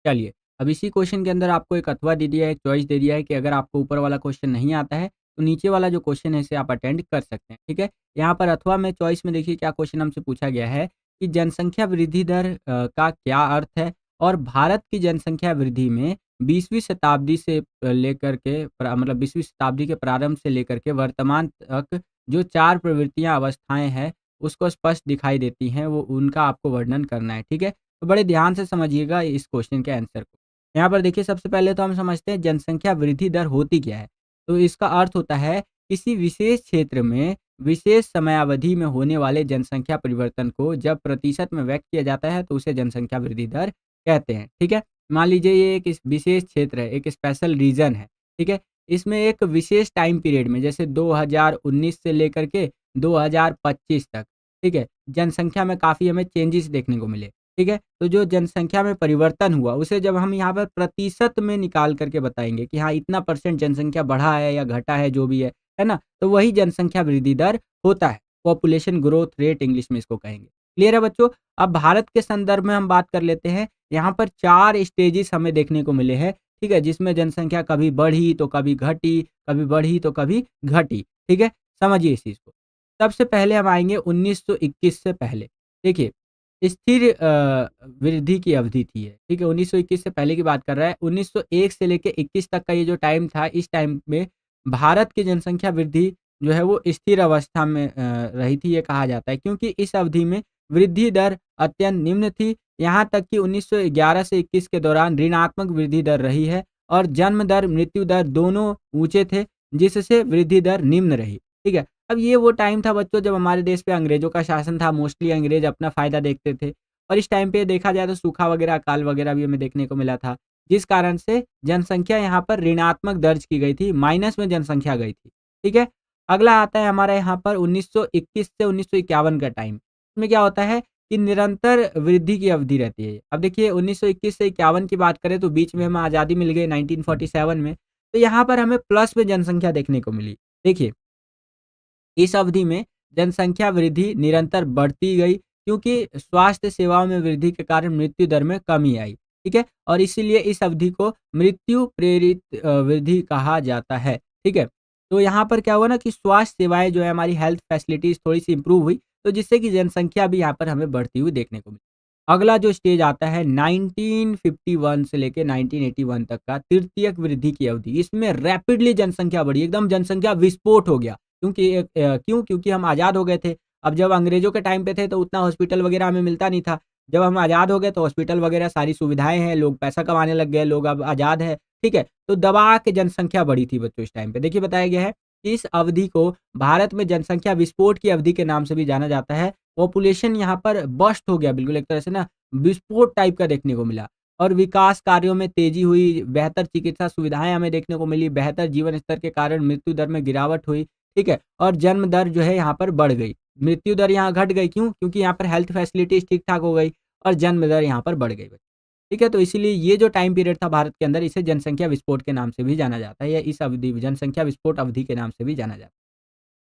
चलिए, अब इसी क्वेश्चन के अंदर आपको एक अथवा दे दिया है, एक चॉइस दे दिया है कि अगर आपको ऊपर वाला क्वेश्चन नहीं आता है, तो नीचे वाला जो क्वेश्चन है इसे आप अटेंड कर सकते हैं, ठीक है? यहाँ पर अथवा में चॉइस में देखिए क्या क्वेश्चन हमसे पूछा गया है कि जनसंख्या वृद्धि दर का क्या अर्थ है? और भारत की जनसंख्या वृद्धि में 20वीं शताब्दी से लेकर के मतलब 20वीं शताब्दी के प्रारंभ से लेकर के वर्तमान तक जो 4 प्रवृत्तियाँ, अवस्थाएँ हैं, उसको स्पष्ट दिखाई देती हैं, वो उनका आपको वर्णन करना है, ठीक है? तो बड़े ध्यान से समझिएगा इस क्वेश्चन के आंसर को। यहाँ पर देखिए, सबसे पहले तो हम समझते हैं जनसंख्या वृद्धि दर होती क्या है? तो इसका अर्थ होता है किसी विशेष क्षेत्र में विशेष समयावधि में होने वाले जनसंख्या परिवर्तन को जब प्रतिशत में व्यक्त किया जाता है, तो उसे जनसंख्या वृद्धि दर कहते हैं, ठीक है? मान लीजिए ये एक इस विशेष क्षेत्र है, एक स्पेशल रीजन है, ठीक है? इसमें एक विशेष टाइम पीरियड में, जैसे 2019 से लेकर के 2025 तक, ठीक है? जनसंख्या में काफ़ी हमें चेंजेस देखने को मिले। ठीक है? तो जो जनसंख्या में परिवर्तन हुआ, उसे जब हम यहाँ पर प्रतिशत में निकाल कर के बताएँगे कि हाँ, इतना परसेंट जनसंख्या बढ़ा है या घटा है, जो भी है ना? तो वही जनसंख्या वृद्धि दर होता है। पॉपुलेशन ग्रोथ रेट इंग्लिश में इसको कहेंगे। क्लियर है बच्चों? अब भारत के संदर्भ में हम बात कर लेते हैं। यहाँ पर 4 स्टेजेस हमें देखने को मिले हैं, ठीक है? जिसमें जनसंख्या कभी बढ़ी, तो कभी घटी, कभी बढ़ी, तो कभी घटी। ठीक है? समझिए इस चीज़ को। सबसे पहले हम आएँगे 1921 से पहले। देखिए, स्थिर वृद्धि की अवधि थी ये, ठीक है? 1921 से पहले की बात कर रहा है। 1901 से लेके 21 तक का ये जो टाइम था, इस टाइम में भारत की जनसंख्या वृद्धि जो है वो स्थिर अवस्था में रही थी, ये कहा जाता है, क्योंकि इस अवधि में वृद्धि दर अत्यंत निम्न थी। यहाँ तक कि 1911 से 21 के दौरान ऋणात्मक वृद्धि दर रही है और जन्म दर, मृत्यु दर दोनों ऊँचे थे, जिससे वृद्धि दर निम्न रही, ठीक है? अब ये वो टाइम था बच्चों जब हमारे देश पे अंग्रेज़ों का शासन था, मोस्टली अंग्रेज़ अपना फ़ायदा देखते थे और इस टाइम पे देखा जाए तो सूखा वगैरह, अकाल वगैरह भी हमें देखने को मिला था, जिस कारण से जनसंख्या यहाँ पर ऋणात्मक दर्ज की गई थी, माइनस में जनसंख्या गई थी, ठीक है? अगला आता है हमारे यहाँ पर 1921 से 1951 का टाइम। इसमें क्या होता है कि निरंतर वृद्धि की अवधि रहती है। अब देखिए 1921 से 51 की बात करें तो बीच में हमें आज़ादी मिल गई 1947 में, तो यहाँ पर हमें प्लस में जनसंख्या देखने को मिली। देखिए इस अवधि में जनसंख्या वृद्धि निरंतर बढ़ती गई क्योंकि स्वास्थ्य सेवाओं में वृद्धि के कारण मृत्यु दर में कमी आई, ठीक है? और इसीलिए इस अवधि को मृत्यु प्रेरित वृद्धि कहा जाता है, ठीक है? तो यहाँ पर क्या हुआ ना कि स्वास्थ्य सेवाएँ जो है हमारी हेल्थ फैसिलिटीज़ थोड़ी-सी इम्प्रूव हुई, तो जिससे कि जनसंख्या भी यहाँ पर हमें बढ़ती हुई देखने को मिली। अगला जो स्टेज आता है 1951 से लेके 1981 तक का तृतीयक वृद्धि की अवधि। इसमें रैपिडली जनसंख्या बढ़ी, एकदम जनसंख्या विस्फोट हो गया। क्यों? क्योंकि हम आज़ाद हो गए थे। अब जब अंग्रेज़ों के टाइम पे थे तो उतना हॉस्पिटल वगैरह हमें मिलता नहीं था। जब हम आज़ाद हो गए तो हॉस्पिटल वगैरह सारी सुविधाएँ हैं, लोग पैसा कमाने लग गए, लोग अब आज़ाद हैं, ठीक है? तो दबा के जनसंख्या बढ़ी थी बच्चों इस टाइम पे। देखिए बताया गया है कि इस अवधि को भारत में जनसंख्या विस्फोट की अवधि के नाम से भी जाना जाता है। पॉपुलेशन यहाँ पर बर्स्ट हो गया बिल्कुल एक तरह से ना विस्फोट टाइप का देखने को मिला और विकास कार्यों में तेज़ी हुई, बेहतर चिकित्सा सुविधाएँ हमें देखने को मिली, बेहतर जीवन स्तर के कारण मृत्यु दर में गिरावट हुई, ठीक है? और जन्म दर जो है यहाँ पर बढ़ गई। मृत्यु दर यहाँ घट गई क्यों? क्योंकि यहाँ पर हेल्थ फैसिलिटीज़ ठीक-ठाक हो गई और जन्म दर यहाँ पर बढ़ गई। ठीक है? तो इसीलिए ये जो टाइम पीरियड था भारत के अंदर इसे जनसंख्या विस्फोट के नाम से भी जाना जाता है या इस अवधि जनसंख्या विस्फोट अवधि के नाम से भी जाना जाता है।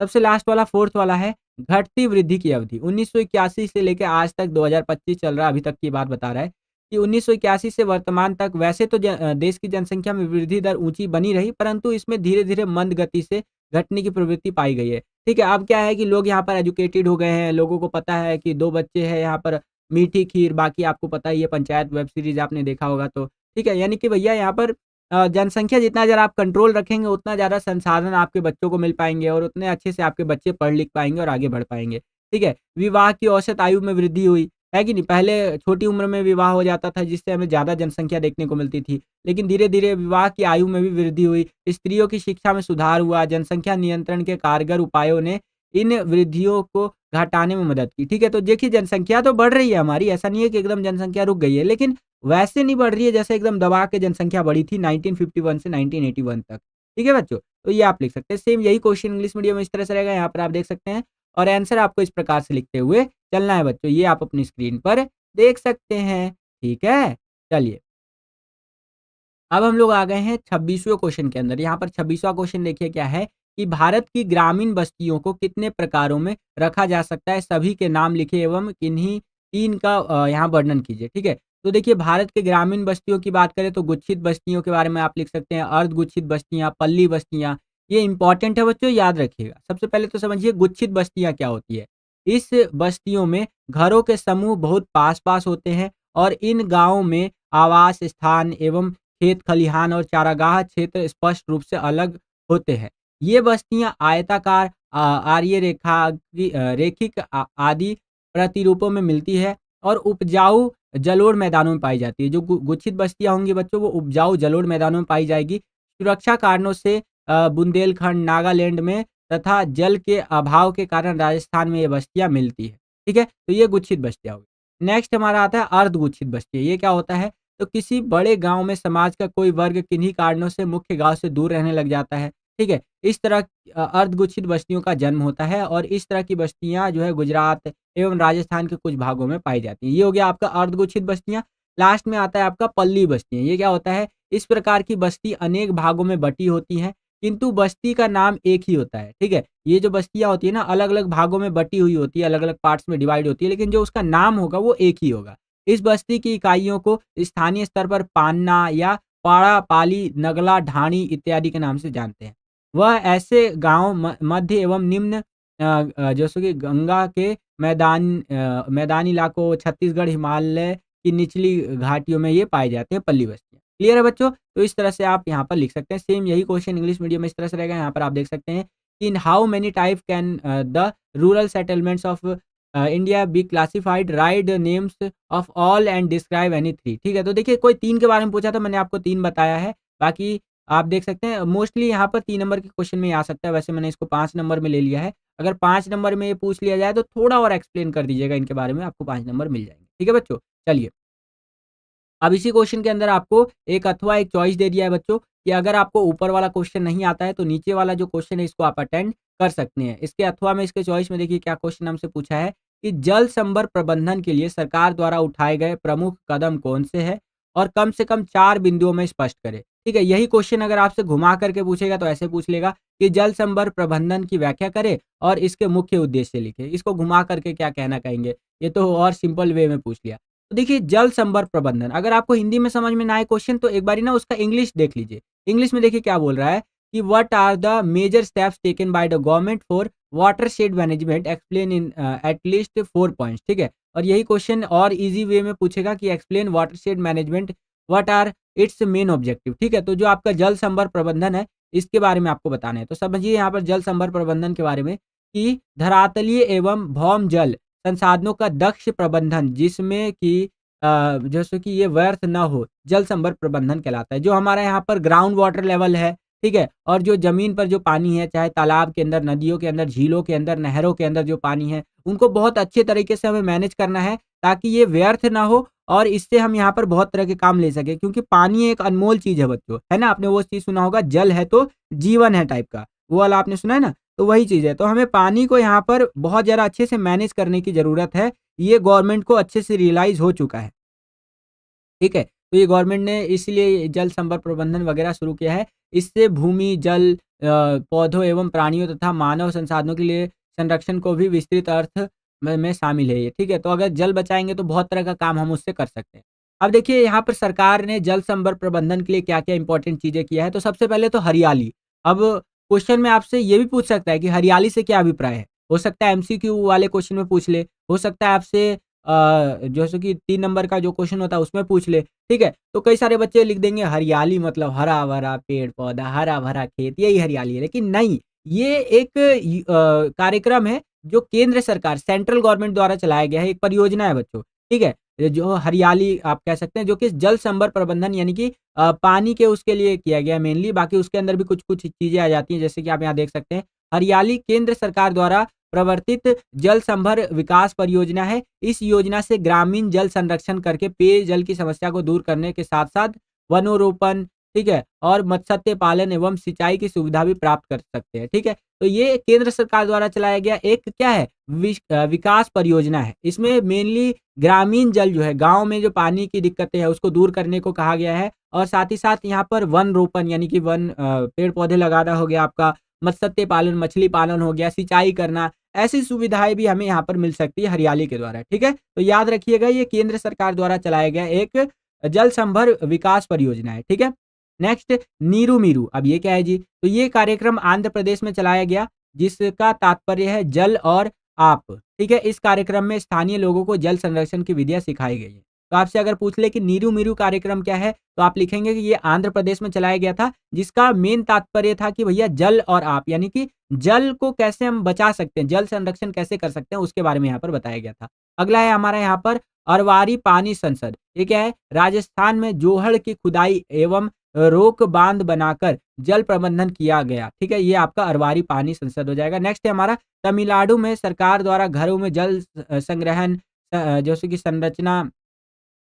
सबसे लास्ट वाला फोर्थ वाला है घटती वृद्धि की अवधि। 1981 से लेके आज तक 2025 चल रहा है, अभी तक की बात बता रहा है कि 1981 से वर्तमान तक वैसे तो देश की जनसंख्या में वृद्धि दर ऊँची बनी रही, परंतु इसमें धीरे-धीरे मंद गति से घटने की प्रवृत्ति पाई गई है। ठीक है? अब क्या है कि लोग यहाँ पर एजुकेटेड हो गए हैं, लोगों को पता है कि 2 बच्चे हैं यहाँ पर मीठी खीर, बाकी आपको पता ही है पंचायत वेब सीरीज़ आपने देखा होगा तो, ठीक है? यानी कि भैया यहाँ पर जनसंख्या जितना ज़्यादा आप कंट्रोल रखेंगे, उतना ज़्यादा संसाधन आपके बच्चों को मिल पाएँगे और उतने अच्छे से आपके बच्चे पढ़ लिख पाएँगे और आगे बढ़ पाएँगे, ठीक है? विवाह की औसत आयु में वृद्धि हुई, है कि नहीं? पहले छोटी उम्र में विवाह हो जाता था, जिससे हमें ज़्यादा जनसंख्या देखने को मिलती थी, लेकिन धीरे-धीरे विवाह की आयु में भी वृद्धि हुई, स्त्रियों की शिक्षा में सुधार हुआ, जनसंख्या नियंत्रण के कारगर उपायों ने इन वृद्धियों को घटाने में मदद की, ठीक है? तो देखिए जनसंख्या तो बढ़ रही है हमारी, ऐसा नहीं है कि एकदम जनसंख्या रुक गई है, लेकिन वैसे नहीं बढ़ रही है जैसे एकदम दबा के जनसंख्या बढ़ी थी 1951 से 1981 तक। ठीक है बच्चों? तो ये आप लिख सकते हैं। सेम यही क्वेश्चन इंग्लिश मीडियम में इस तरह से रहेगा, यहाँ पर आप देख सकते हैं और आंसर आपको इस प्रकार से लिखते हुए चलना है बच्चों। ये आप अपनी स्क्रीन पर देख सकते हैं। ठीक है? चलिए, अब हम लोग आ गए हैं 26वें क्वेश्चन के अंदर। यहाँ पर 26वां क्वेश्चन देखिए क्या है कि भारत की ग्रामीण बस्तियों को कितने प्रकारों में रखा जा सकता है? सभी के नाम लिखे एवं किन्हीं 3 का यहाँ वर्णन कीजिए, ठीक है? तो देखिए भारत के ग्रामीण बस्तियों की बात करें तो गुच्छित बस्तियों के बारे में आप लिख सकते हैं, अर्ध गुच्छित बस्तियाँ, पल्ली बस्तियाँ, ये इंपॉर्टेंट है बच्चों, याद रखिएगा। सबसे पहले तो समझिए गुच्छित बस्तियाँ क्या होती है? इस बस्तियों में घरों के समूह बहुत पास-पास होते हैं और इन गाँवों में आवास स्थान एवं खेत खलिहान और चारागाह क्षेत्र स्पष्ट रूप से अलग होते हैं। ये बस्तियाँ आयताकार, आर्य रेखा रेखिक आदि प्रतिरूपों में मिलती है और उपजाऊ जलोढ़ मैदानों में पाई जाती है। जो गुच्छित बस्तियाँ होंगी बच्चों वो उपजाऊ जलोढ़ मैदानों में पाई जाएगी। सुरक्षा कारणों से बुंदेलखंड, नागालैंड में तथा जल के अभाव के कारण राजस्थान में ये बस्तियाँ मिलती है। ठीक है? तो ये गुच्छित बस्तियाँ हो गई। नेक्स्ट हमारा आता है अर्धगुच्छित बस्तियाँ। ये क्या होता है? तो किसी बड़े गाँव में समाज का कोई वर्ग किन्हीं कारणों से मुख्य गाँव से दूर रहने लग जाता है, ठीक है? इस तरह अर्धगुच्छित बस्तियों का जन्म होता है और इस तरह की बस्तियाँ जो है गुजरात एवं राजस्थान के कुछ भागों में पाई जाती हैं। ये हो गया आपका अर्धगुच्छित बस्तियाँ। लास्ट में आता है आपका पल्ली बस्तियाँ। ये क्या होता है? इस प्रकार की बस्ती अनेक भागों में बटी होती हैं, किंतु बस्ती का नाम एक ही होता है, ठीक है? ये जो बस्तियाँ होती है ना अलग-अलग भागों में बटी हुई होती है, अलग-अलग पार्ट्स में डिवाइड होती है, लेकिन जो उसका नाम होगा वो एक ही होगा। इस बस्ती की इकाइयों को स्थानीय स्तर पर पान्ना या पाड़ा, पाली, नगला, ढाणी इत्यादि के नाम से जानते हैं। वह ऐसे गाँव मध्य एवं निम्न जैसे कि गंगा के मैदानी इलाकों, छत्तीसगढ़, हिमालय की निचली घाटियों में ये पाए जाते हैं पल्ली बस्तियाँ। क्लियर है बच्चों? तो इस तरह से आप यहाँ पर लिख सकते हैं। सेम यही क्वेश्चन इंग्लिश मीडियम में इस तरह से रहेगा। यहाँ पर आप देख सकते हैं कि in how many type can the rural settlements of India be classified, right the names of all and describe any 3। ठीक है, तो देखिए कोई 3 के बारे में पूछा था, मैंने आपको 3 बताया है। बाकी आप देख सकते हैं मोस्टली यहाँ पर 3 नंबर के क्वेश्चन में ही आ सकता है, वैसे मैंने इसको 5 नंबर में ले लिया है। अगर 5 नंबर में ये पूछ लिया जाए तो थोड़ा और एक्सप्लेन कर दीजिएगा इनके बारे में, आपको 5 नंबर मिल जाएँगे। ठीक है बच्चों? चलिए, अब इसी क्वेश्चन के अंदर आपको एक अथवा एक चॉइस दे दिया है बच्चों कि अगर आपको ऊपर वाला क्वेश्चन नहीं आता है तो नीचे वाला जो क्वेश्चन है इसको आप अटेंड कर सकते हैं। इसके अथवा में इसके चॉइस में देखिए क्या क्वेश्चन हमसे पूछा है कि जल संभर प्रबंधन के लिए सरकार द्वारा उठाए गए प्रमुख कदम कौन से हैं और कम से कम 4 बिंदुओं में स्पष्ट करें। ठीक है, यही क्वेश्चन अगर आपसे घुमा करके पूछेगा तो ऐसे पूछ लेगा कि जल संभर प्रबंधन की व्याख्या करें और इसके मुख्य उद्देश्य लिखें। इसको घुमा करके क्या कहना कहेंगे? ये तो और सिंपल वे में पूछ लिया। तो देखिए जल संभर प्रबंधन, अगर आपको हिंदी में समझ में ना आए क्वेश्चन तो एक बारी ना उसका इंग्लिश देख लीजिए। इंग्लिश में देखिए क्या बोल रहा है कि what are the major steps taken by the government for watershed management, explain in at least 4 points. ठीक है, और यही क्वेश्चन और इजी वे में पूछेगा कि explain watershed management, what are its main objective. ठीक है, तो जो आपका जल संभर प्रबंधन है इसके बारे में आपको बताना है। तो समझिए यहाँ पर जल संभर प्रबंधन के बारे में कि धरातलीय एवं भौम जल संसाधनों का दक्ष प्रबंधन, जिसमें कि जैसे कि ये व्यर्थ ना हो, जल संभर प्रबंधन कहलाता है। जो हमारा यहाँ पर ग्राउंड वाटर लेवल है, ठीक है? और जो ज़मीन पर जो पानी है, चाहे तालाब के अंदर, नदियों के अंदर, झीलों के अंदर, नहरों के अंदर जो पानी है, उनको बहुत अच्छे तरीके से हमें मैनेज करना है ताकि ये व्यर्थ ना हो और इससे हम यहाँ पर बहुत तरह के काम ले सकें। क्योंकि पानी एक अनमोल चीज़ है बच्चों, है ना? आपने वो चीज़ सुना होगा, जल है तो जीवन है टाइप का, वो वाला आपने सुना है ना? तो वही चीज़ है। तो हमें पानी को यहाँ पर बहुत ज़्यादा अच्छे से मैनेज करने की ज़रूरत है। ये गवर्नमेंट को अच्छे से रियलाइज़ हो चुका है। ठीक है? तो ये गवर्नमेंट ने इसलिए जल संभर प्रबंधन वगैरह शुरू किया है। इससे भूमि, जल, पौधों एवं प्राणियों तथा मानव संसाधनों के लिए संरक्षण को भी विस्तृत अर्थ में शामिल है ये, ठीक है? तो अगर जल बचाएँगे तो बहुत तरह का काम हम उससे कर सकते हैं। अब देखिए यहाँ पर सरकार ने जल संभर प्रबंधन के लिए क्या-क्या इंपॉर्टेंट चीज़ें किया है, तो सबसे पहले तो हरियाली। अब क्वेश्चन में आपसे ये भी पूछ सकता है कि हरियाली से क्या अभिप्राय है? हो सकता है एमसीक्यू वाले क्वेश्चन में पूछ ले, हो सकता है आपसे जैसे कि 3 नंबर का जो क्वेश्चन होता है उसमें पूछ ले, ठीक है? तो कई सारे बच्चे लिख देंगे हरियाली मतलब हरा-भरा पेड़-पौधा, हरा-भरा खेत, यही हरियाली है। लेकिन नहीं, ये एक कार्यक्रम है जो केंद्र सरकार सेंट्रल गवर्नमेंट द्वारा चलाया गया है, एक परियोजना है बच्चों, ठीक है? ये जो हरियाली आप कह सकते हैं जो कि जल संभर प्रबंधन यानी कि पानी के उसके लिए किया गया है मेनली, बाकी उसके अंदर भी कुछ-कुछ चीज़ें आ जाती हैं जैसे कि आप यहाँ देख सकते हैं, हरियाली केंद्र सरकार द्वारा प्रवर्तित जल संभर विकास परियोजना है। इस योजना से ग्रामीण जल संरक्षण करके पेयजल की समस्या को दूर करने के साथ-साथ वनोरोपण, ठीक है? और मत्स्य पालन एवं सिंचाई की सुविधा भी प्राप्त कर सकते हैं, ठीक है? तो ये केंद्र सरकार द्वारा चलाया गया एक क्या है विकास परियोजना है। इसमें मेनली ग्रामीण जल जो है, गाँव में जो पानी की दिक्कतें हैं उसको दूर करने को कहा गया है और साथ ही साथ यहाँ पर वन रोपण यानी कि पेड़-पौधे लगाना हो गया आपका, मत्स्य पालन, मछली पालन हो गया, सिंचाई करना, ऐसी सुविधाएँ भी हमें यहाँ पर मिल सकती है हरियाली के द्वारा, ठीक है? तो याद रखिएगा ये केंद्र सरकार द्वारा चलाया गया एक जल संभर विकास परियोजना है, ठीक है? नेक्स्ट नीरू-मीरू, अब ये क्या है जी? तो ये कार्यक्रम आंध्र प्रदेश में चलाया गया जिसका तात्पर्य है जल और आप, ठीक है? इस कार्यक्रम में स्थानीय लोगों को जल संरक्षण की विधियाँ सिखाई गई हैं। तो आपसे अगर पूछ ले कि नीरू-मीरू कार्यक्रम क्या है? तो आप लिखेंगे कि ये आंध्र प्रदेश में चलाया गया था जिसका मेन तात्पर्य था कि भैया जल और आप यानी कि जल को कैसे हम बचा सकते हैं, जल संरक्षण कैसे कर सकते हैं, उसके बारे में यहाँ पर बताया गया था। अगला है हमारा यहाँ पर अरवारी पानी संसद। ये क्या है? राजस्थान में जोहड़ की खुदाई एवं रोक बांध बनाकर जल प्रबंधन किया गया। ठीक है? ये आपका अरवारी पानी संसद हो जाएगा। नेक्स्ट है हमारा तमिलनाडु में सरकार द्वारा घरों में जल संग्रहण जैसे कि संरचना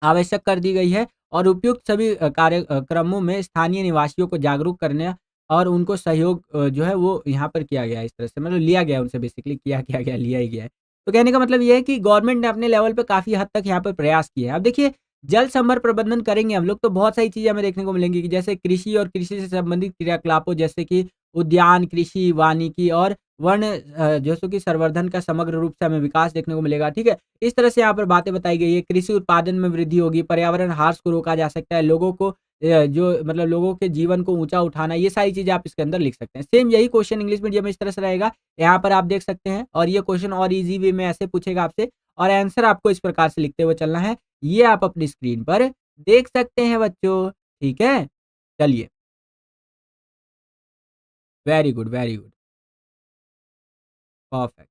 आवश्यक कर दी गई है और उपयुक्त सभी कार्यक्रमों में स्थानीय निवासियों को जागरूक करने और उनको सहयोग जो है वो यहाँ पर किया गया है इस तरह से मतलब लिया गया है उनसे बेसिकली किया गया लिया ही गया है। तो कहने का मतलब ये है कि गवर्नमेंट ने अपने लेवल पे काफ़ी हद तक यहाँ पर प्रयास किए हैं। अब देखिए जल संभर प्रबंधन करेंगे हम लोग तो बहुत सारी चीज़ें हमें देखने को मिलेंगी कि जैसे कृषि और कृषि से संबंधित क्रियाकलापों जैसे कि उद्यान, कृषि, वानिकी और वन जैसों कि संवर्धन का समग्र रूप से हमें विकास देखने को मिलेगा, ठीक है? इस तरह से यहाँ पर बातें बताई गई है, कृषि उत्पादन में वृद्धि होगी, पर्यावरण ह्रास को रोका जा सकता है, लोगों को जो मतलब लोगों के जीवन को ऊँचा उठाना, ये सारी चीज़ें आप इसके अंदर लिख सकते हैं। सेम यही क्वेश्चन इंग्लिश मीडियम में इस तरह से रहेगा, यहाँ पर आप देख सकते हैं और ये क्वेश्चन और ईज़ी वे में ऐसे पूछेगा आपसे और आंसर आपको इस प्रकार से लिखते हुए चलना है। ये आप अपनी स्क्रीन पर देख सकते हैं बच्चों, ठीक है? चलिए, very good, very good, perfect.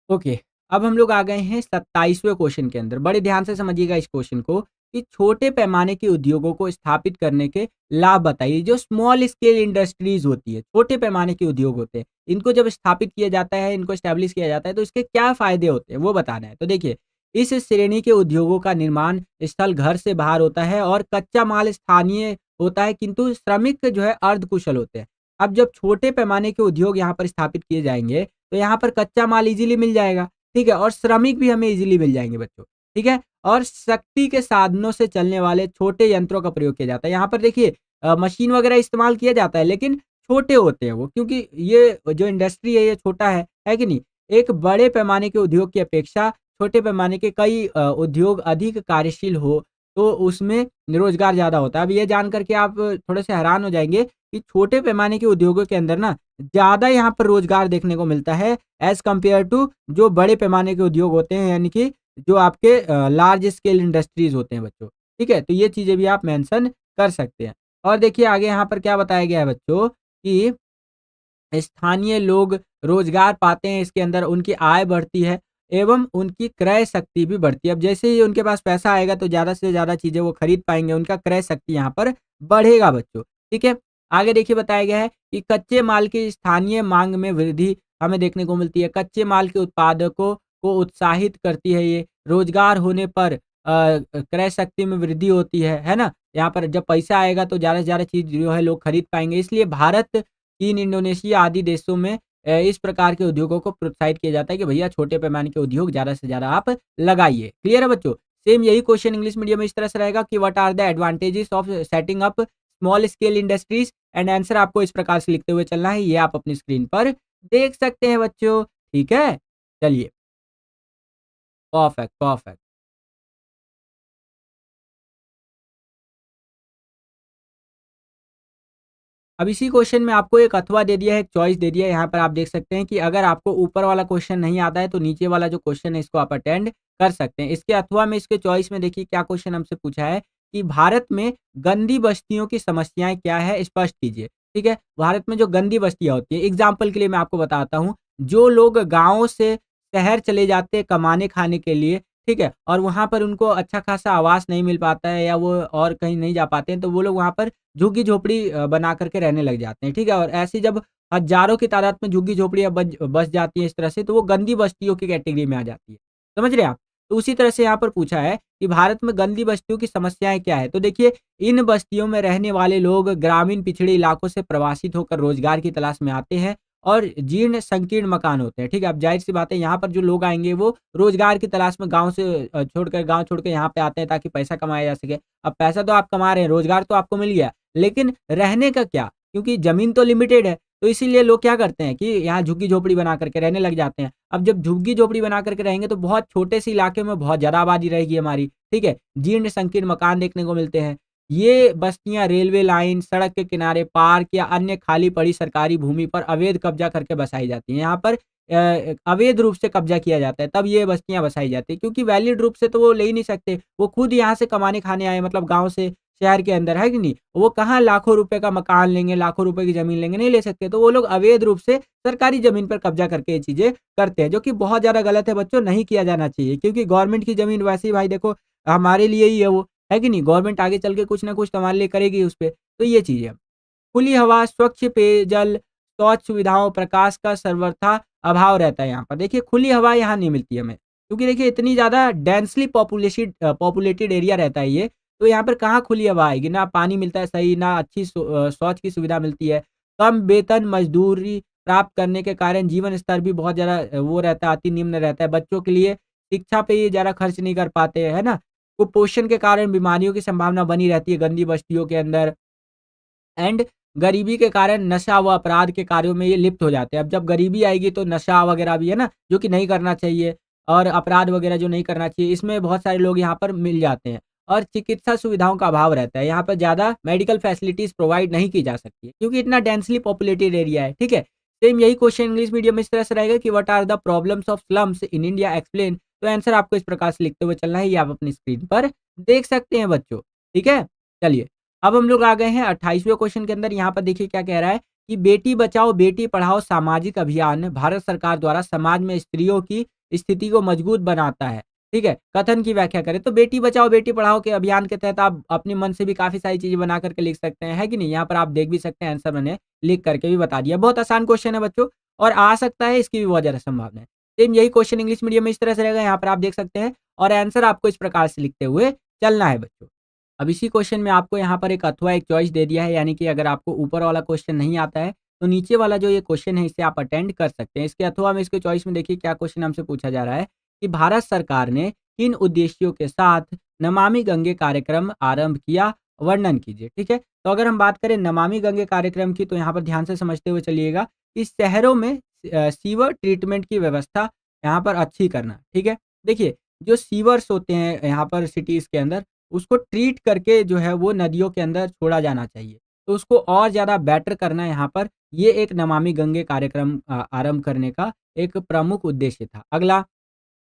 Okay, अब हम लोग आ गए हैं 27वें क्वेश्चन के अंदर। बड़े ध्यान से समझिएगा इस क्वेश्चन को कि छोटे पैमाने के उद्योगों को स्थापित करने के लाभ बताइए। जो स्मॉल स्केल इंडस्ट्रीज़ होती है, छोटे पैमाने के उद्योग होते हैं, इनको जब स्थापित किया जाता है, इनको एस्टेब्लिश किया जाता है, तो इसके क्या फ़ायदे होते हैं, वो बताना है। तो देखिए, इस श्रेणी के उद्योगों का निर्माण स्थल घर से बाहर होता है और कच्चा माल स्थानीय होता है, किंतु श्रमिक जो है अर्धकुशल होते हैं। अब जब छोटे पैमाने के उद्योग यहाँ पर स्थापित किए जाएँगे, तो यहाँ पर कच्चा माल ईज़िली मिल जाएगा, ठीक है? और श्रमिक भी हमें ईज़िली मिल जाएँगे बच्चों, ठीक है? और शक्ति के साधनों से चलने वाले छोटे यंत्रों का प्रयोग किया जाता है। यहाँ पर देखिए मशीन वगैरह इस्तेमाल किया जाता है, लेकिन छोटे होते हैं वो, क्योंकि ये जो इंडस्ट्री है ये छोटा है कि नहीं? एक बड़े पैमाने के उद्योग की अपेक्षा छोटे पैमाने के कई उद्योग अधिक कार्यशील हो, तो उसमें रोज़गार ज़्यादा होता है। अब ये जान कर के आप थोड़े से हैरान हो जाएँगे कि छोटे पैमाने के उद्योगों के अंदर ना ज़्यादा यहाँ पर रोज़गार देखने को मिलता है एज़ कम्पेयर टू जो बड़े पैमाने के उद्योग होते हैं, यानी कि जो आपके लार्ज स्केल इंडस्ट्रीज़ होते हैं बच्चों, ठीक है? तो ये चीज़ें भी आप मेंशन कर सकते हैं। और देखिए आगे यहाँ पर क्या बताया गया है बच्चों कि स्थानीय लोग रोज़गार पाते हैं, इसके अंदर उनकी आय बढ़ती है एवं उनकी क्रय शक्ति भी बढ़ती है। अब जैसे ही उनके पास पैसा आएगा तो ज़्यादा से ज़्यादा चीज़ें वो खरीद पाएँगे, उनका क्रय शक्ति यहाँ पर बढ़ेगा बच्चों, ठीक है? आगे देखिए बताया गया है कि कच्चे माल की स्थानीय माँग में वृद्धि हमें देखने को मिलती है। कच्चे माल के उत्पादकों को उत्साहित करती है ये। रोज़गार होने पर क्रय शक्ति में वृद्धि होती है ना? यहाँ पर जब पैसा आएगा तो ज़्यादा से ज़्यादा चीज़ जो है लोग खरीद पाएँगे। इसलिए भारत, चीन, इंडोनेशिया आदि देशों में इस प्रकार के उद्योगों को प्रोत्साहित किया जाता है कि भैया छोटे पैमाने के उद्योग ज़्यादा से ज़्यादा आप लगाइए। क्लियर है बच्चों? सेम यही क्वेश्चन इंग्लिश मीडियम में इस तरह से रहेगा कि what are the advantages of setting up small scale industries and answer आपको इस प्रकार से लिखते हुए चलना है। ये आप अपनी स्क्रीन पर देख सकते हैं बच्चों, ठीक है? चलिए, परफेक्ट, परफेक्ट। अब इसी क्वेश्चन में आपको एक अथवा दे दिया है, एक चॉइस दे दिया है। यहाँ पर आप देख सकते हैं कि अगर आपको ऊपर वाला क्वेश्चन नहीं आता है, तो नीचे वाला जो क्वेश्चन है इसको आप अटेंड कर सकते हैं। इसके अथवा में इसके चॉइस में देखिए क्या क्वेश्चन हमसे पूछा है कि भारत में गंदी बस्तियों की समस्याएँ क्या है? स्पष्ट कीजिए। ठीक है? भारत में जो गंदी बस्तियाँ होती हैं, एग्ज़ाम्पल के लिए मैं आपको बताता हूँ। जो लोग गाँव से शहर चले जाते हैं कमाने-खाने के लिए, ठीक है? और वहाँ पर उनको अच्छा खासा आवास नहीं मिल पाता है या वो और कहीं नहीं जा पाते हैं, तो वो लोग वहाँ पर झुग्गी-झोपड़ी बना कर के रहने लग जाते हैं, ठीक है? और ऐसी जब हज़ारों की तादाद में झुग्गी-झोपड़ियाँ बस जाती हैं इस तरह से, तो वो गंदी बस्तियों की कैटेगरी में आ जाती है। समझ रहे हैं आप? तो उसी तरह से यहाँ पर पूछा है कि भारत में गंदी बस्तियों की समस्याएँ क्या है? तो देखिए, इन बस्तियों में रहने वाले लोग ग्रामीण पिछड़े इलाकों से प्रवासित होकर रोज़गार की तलाश में आते हैं और जीर्ण संकीर्ण मकान होते हैं, ठीक है? अब ज़ाहिर-सी बात है, यहाँ पर जो लोग आएँगे, वो रोज़गार की तलाश में गाँव छोड़ के यहाँ पे आते हैं ताकि पैसा कमाया जा सके। अब पैसा तो आप कमा रहे हैं, रोज़गार तो आपको मिल गया, लेकिन रहने का क्या? क्योंकि ज़मीन तो लिमिटेड है, तो इसीलिए लोग क्या करते हैं कि यहाँ झुग्गी-झोपड़ी बना कर के रहने लग जाते हैं। अब जब झुग्गी-झोपड़ी बना कर के रहेंगे तो बहुत छोटे से इलाके में बहुत ज़्यादा आबादी रहेगी हमारी, ठीक है? जीर्ण संकीर्ण मकान देखने को मिलते हैं। ये बस्तियाँ रेलवे लाइन, सड़क के किनारे, पार्क या अन्य खाली पड़ी सरकारी भूमि पर अवैध कब्ज़ा करके बसाई जाती हैं। यहाँ पर अवैध रूप से कब्ज़ा किया जाता है, तब ये बस्तियाँ बसाई जाती हैं, क्योंकि वैलिड रूप से तो वो ले ही नहीं सकते। वो खुद यहाँ से कमाने-खाने आए, मतलब गाँव से शहर के अंदर, है कि नहीं? वो कहाँ लाखों रुपए का मकान लेंगे, लाखों रुपए की ज़मीन लेंगे, नहीं ले सकते। तो वो लोग अवैध रूप से सरकारी ज़मीन पर कब्ज़ा करके ये चीज़ें करते हैं, जो कि बहुत ज़्यादा गलत है बच्चों, नहीं किया जाना चाहिए। क्योंकि गवर्नमेंट की ज़मीन वैसे ही भाई देखो हमारे लिए ही है वो, है कि नहीं? गवर्नमेंट आगे चल के कुछ ना कुछ तो हमारे लिए करेगी उसपे, तो ये चीज़ है। खुली हवा, स्वच्छ पेयजल, शौच सुविधाओं, प्रकाश का सर्वथा अभाव रहता है यहाँ पर। देखिए खुली हवा यहाँ नहीं मिलती हमें, क्योंकि देखिए इतनी ज़्यादा डेंसली पॉपुलेटेड एरिया रहता है ये, तो यहाँ पर कहाँ खुली हवा आएगी? ना पानी मिलता है सही, ना अच्छी शौच की सुविधा मिलती है। कम वेतन मज़दूरी प्राप्त करने के कारण जीवन स्तर भी बहुत ज़्यादा वो रहता है, अति निम्न रहता है। बच्चों के लिए शिक्षा पे ये ज़्यादा खर्च नहीं कर पाते, है ना? कुपोषण के कारण बीमारियों की संभावना बनी रहती है गंदी बस्तियों के अंदर। एंड गरीबी के कारण नशा व अपराध के कार्यों में ये लिप्त हो जाते हैं। अब जब गरीबी आएगी तो नशा वगैरह भी है ना, जो कि नहीं करना चाहिए। और अपराध वगैरह जो नहीं करना चाहिए, इसमें बहुत सारे लोग यहाँ पर मिल जाते हैं। और चिकित्सा सुविधाओं का अभाव रहता है, यहाँ पर ज़्यादा मेडिकल फैसिलिटीज़ प्रोवाइड नहीं की जा सकती है, क्योंकि इतना डेंसली पॉपुलेटेड एरिया है, ठीक है? सेम यही क्वेश्चन इंग्लिश मीडियम में इस तरह से रहेगा कि what are the problems of slums in India explain. तो आंसर आपको इस प्रकार से लिखते हुए चलना है, ये आप अपनी स्क्रीन पर देख सकते हैं बच्चों, ठीक है? चलिए, अब हम लोग आ गए हैं 28वें क्वेश्चन के अंदर। यहाँ पर देखिए क्या कह रहा है कि बेटी बचाओ बेटी पढ़ाओ सामाजिक अभियान भारत सरकार द्वारा समाज में स्त्रियों की स्थिति को मजबूत बनाता है, ठीक है? कथन की व्याख्या करें तो बेटी बचाओ बेटी पढ़ाओ के अभियान के तहत आप अपने मन से भी काफ़ी सारी चीज़ें बना करके लिख सकते हैं, है कि नहीं? यहाँ पर आप देख भी सकते हैं, आंसर मैंने लिख करके भी बता दिया। बहुत आसान क्वेश्चन है बच्चों, और आ सकता है, इसकी भी बहुत ज़्यादा संभावना है। सेम यही क्वेश्चन इंग्लिश मीडियम में इस तरह से रहेगा, यहाँ पर आप देख सकते हैं, और आंसर आपको इस प्रकार से लिखते हुए चलना है बच्चों। अब इसी क्वेश्चन में आपको यहाँ पर एक अथवा एक चॉइस दे दिया है, यानी कि अगर आपको ऊपर वाला क्वेश्चन नहीं आता है, तो नीचे वाला जो ये क्वेश्चन है इसे आप अटेंड कर सकते हैं। इसके अथवा में इसके चॉइस में देखिए क्या क्वेश्चन हमसे पूछा जा रहा है कि भारत सरकार ने किन उद्देश्यों के साथ नमामि गंगे कार्यक्रम आरंभ किया, वर्णन कीजिए, ठीक है? तो अगर हम बात करें नमामि गंगे कार्यक्रम की, तो यहाँ पर ध्यान से समझते हुए चलिएगा कि शहरों में सीवर ट्रीटमेंट की व्यवस्था यहाँ पर अच्छी करना, ठीक है? देखिए, जो सीवर्स होते हैं यहाँ पर सिटीज़ के अंदर, उसको ट्रीट करके जो है वो नदियों के अंदर छोड़ा जाना चाहिए। तो उसको और ज़्यादा बेटर करना यहाँ पर ये एक नमामि गंगे कार्यक्रम आरंभ करने का एक प्रमुख उद्देश्य था। अगला,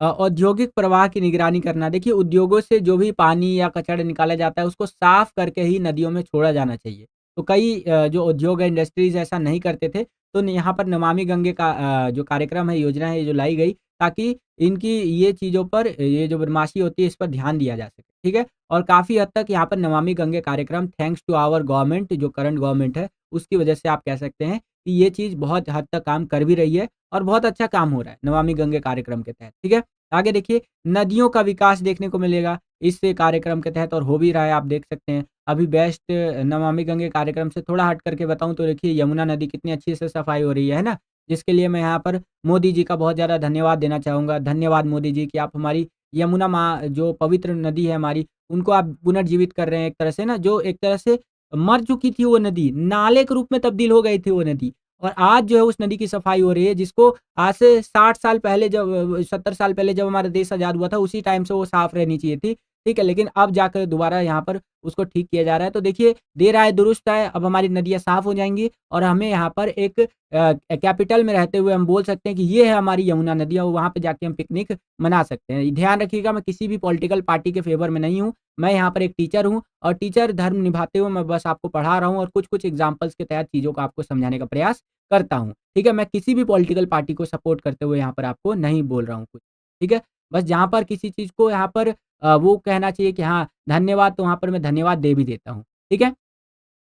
औद्योगिक प्रवाह की निगरानी करना। देखिए, उद्योगों से जो भी पानी या कचरा निकाला जाता है उसको साफ करके ही नदियों में छोड़ा जाना चाहिए। तो कई जो उद्योग है, इंडस्ट्रीज़ ऐसा नहीं करते थे, तो यहाँ पर नमामि गंगे का जो कार्यक्रम है, योजना है, ये जो लाई गई ताकि इनकी ये चीज़ों पर, ये जो बदमाशी होती है इस पर ध्यान दिया जा सके, ठीक है? और काफ़ी हद तक यहाँ पर नमामि गंगे कार्यक्रम थैंक्स टू आवर गवर्नमेंट, जो करंट गवर्नमेंट है, उसकी वजह से आप कह सकते हैं कि ये चीज़ बहुत हद तक काम कर भी रही है, और बहुत अच्छा काम हो रहा है नमामि गंगे कार्यक्रम के तहत, ठीक है? आगे देखिए, नदियों का विकास देखने को मिलेगा इस कार्यक्रम के तहत, और हो भी रहा है, आप देख सकते हैं। अभी बेस्ट नमामि गंगे कार्यक्रम से थोड़ा हट करके बताऊँ तो देखिए, यमुना नदी कितनी अच्छी से सफाई हो रही है ना? जिसके लिए मैं यहाँ पर मोदी जी का बहुत ज़्यादा धन्यवाद देना चाहूँगा। धन्यवाद मोदी जी कि आप हमारी यमुना माँ, जो पवित्र नदी है हमारी, उनको आप पुनर्जीवित कर रहे हैं एक तरह से ना, जो एक तरह से मर चुकी थी वो नदी, नाले के रूप में तब्दील हो गई थी वो नदी। और आज जो है उस नदी की सफाई हो रही है, जिसको आज से 60 साल पहले, जब 70 साल पहले जब हमारा देश आज़ाद हुआ था, उसी टाइम से वो साफ रहनी चाहिए थी, ठीक है? लेकिन अब जाकर दोबारा यहाँ पर उसको ठीक किया जा रहा है। तो देखिए, देर आए दुरुस्त आए, अब हमारी नदियाँ साफ हो जाएँगी, और हमें यहाँ पर एक कैपिटल में रहते हुए हम बोल सकते हैं कि ये है हमारी यमुना नदी, और वहाँ पे जाके हम पिकनिक मना सकते हैं। ध्यान रखिएगा, मैं किसी भी पॉलिटिकल पार्टी के फ़ेवर में नहीं हूँ। मैं यहाँ पर एक टीचर हूँ, और टीचर धर्म निभाते हुए मैं बस आपको पढ़ा रहा हूँ, और कुछ-कुछ एग्ज़ाम्पल्स के तहत चीज़ों को आपको समझाने का प्रयास करता हूँ, ठीक है? मैं किसी भी पॉलिटिकल पार्टी को सपोर्ट करते हुए यहाँ पर आपको नहीं बोल रहा हूँ कुछ, ठीक है? बस जहाँ पर किसी चीज़ को यहाँ पर वो कहना चाहिए कि हाँ, धन्यवाद, तो वहाँ पर मैं धन्यवाद दे भी देता हूँ, ठीक है?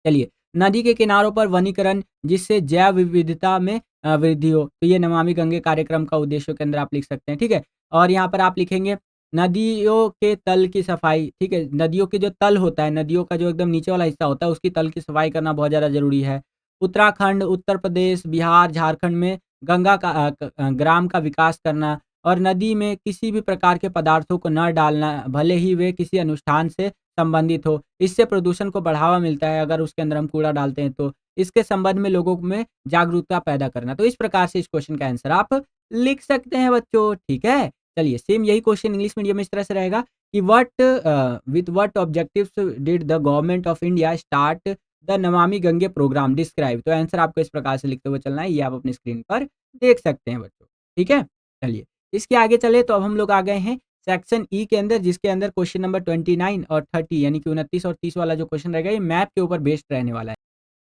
चलिए, नदी के किनारों पर वनीकरण, जिससे जैव विविधता में वृद्धि हो, तो ये नमामि गंगे कार्यक्रम का उद्देश्यों के अंदर आप लिख सकते हैं, ठीक है? और यहाँ पर आप लिखेंगे नदियों के तल की सफाई, ठीक है? नदियों के जो तल होता है, नदियों का जो एकदम नीचे वाला हिस्सा होता है, उसकी तल की सफाई करना बहुत ज़्यादा ज़रूरी है। उत्तराखंड, उत्तर प्रदेश, बिहार, झारखंड में गंगा का ग्राम का विकास करना, और नदी में किसी भी प्रकार के पदार्थों को न डालना, भले ही वे किसी अनुष्ठान से संबंधित हो। इससे प्रदूषण को बढ़ावा मिलता है, अगर उसके अंदर हम कूड़ा डालते हैं तो। इसके संबंध में लोगों में जागरूकता पैदा करना। तो इस प्रकार से इस क्वेश्चन का आंसर आप लिख सकते हैं बच्चों, ठीक है? चलिए, सेम यही क्वेश्चन इंग्लिश मीडियम में इस तरह से रहेगा कि with what objectives did the government of India start the Namami Gange programme describe. तो आंसर आपको इस प्रकार से लिखते हुए चलना है, ये आप अपनी स्क्रीन पर देख सकते हैं बच्चों, ठीक है? चलिए, इसके आगे चले तो अब हम लोग आ गए हैं सेक्शन ई के अंदर, जिसके अंदर क्वेश्चन नंबर 29 और 30 यानी कि 29 और 30 वाला जो क्वेश्चन रहेगा, ये मैप के ऊपर बेस्ड रहने वाला है।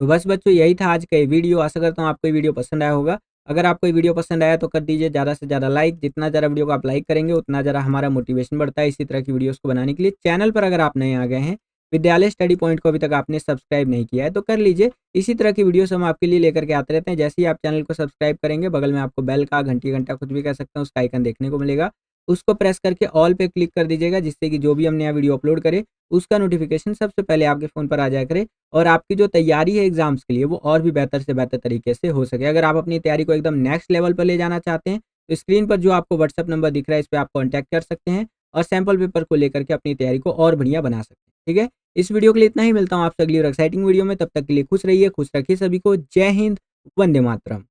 तो बस बच्चों, यही था आज का ये वीडियो। आशा करता हूँ आपको ये वीडियो पसंद आया होगा। अगर आपको ये वीडियो पसंद आया तो कर दीजिए ज़्यादा से ज़्यादा लाइक। जितना ज़्यादा वीडियो को आप लाइक करेंगे, उतना ज़्यादा हमारा मोटिवेशन बढ़ता है इसी तरह की वीडियोज़ को बनाने के लिए। चैनल पर अगर आप नए आ गए हैं, विद्यालय स्टडी पॉइंट को अभी तक आपने सब्सक्राइब नहीं किया है, तो कर लीजिए। इसी तरह की वीडियोज़ हम आपके लिए लेकर के आते रहते हैं। जैसे ही आप चैनल को सब्सक्राइब करेंगे, बगल में आपको बेल का, घंटी घंटा कुछ भी कह सकते हैं, उसका आइकन देखने को मिलेगा। उसको प्रेस करके ऑल पे क्लिक कर दीजिएगा, जिससे कि जो भी हम नया वीडियो अपलोड करें, उसका नोटिफिकेशन सबसे पहले आपके फ़ोन पर आ जाया करे, और आपकी जो तैयारी है एग्ज़ाम्स के लिए, वो और भी बेहतर से बेहतर तरीके से हो सके। अगर आप अपनी तैयारी को एकदम नेक्स्ट लेवल पर ले जाना चाहते हैं, तो स्क्रीन पर जो आपको व्हाट्सएप नंबर दिख रहा है, इस पे आप कॉन्टैक्ट कर सकते हैं, और सैंपल पेपर को लेकर के अपनी तैयारी को और बढ़िया बना सकते हैं, ठीक है? इस वीडियो के लिए इतना ही। मिलता हूँ आपसे अगली और एक्साइटिंग वीडियो में। तब तक के लिए खुश रहिए, खुश रखिए सभी को। जय हिंद, वंदे मातरम।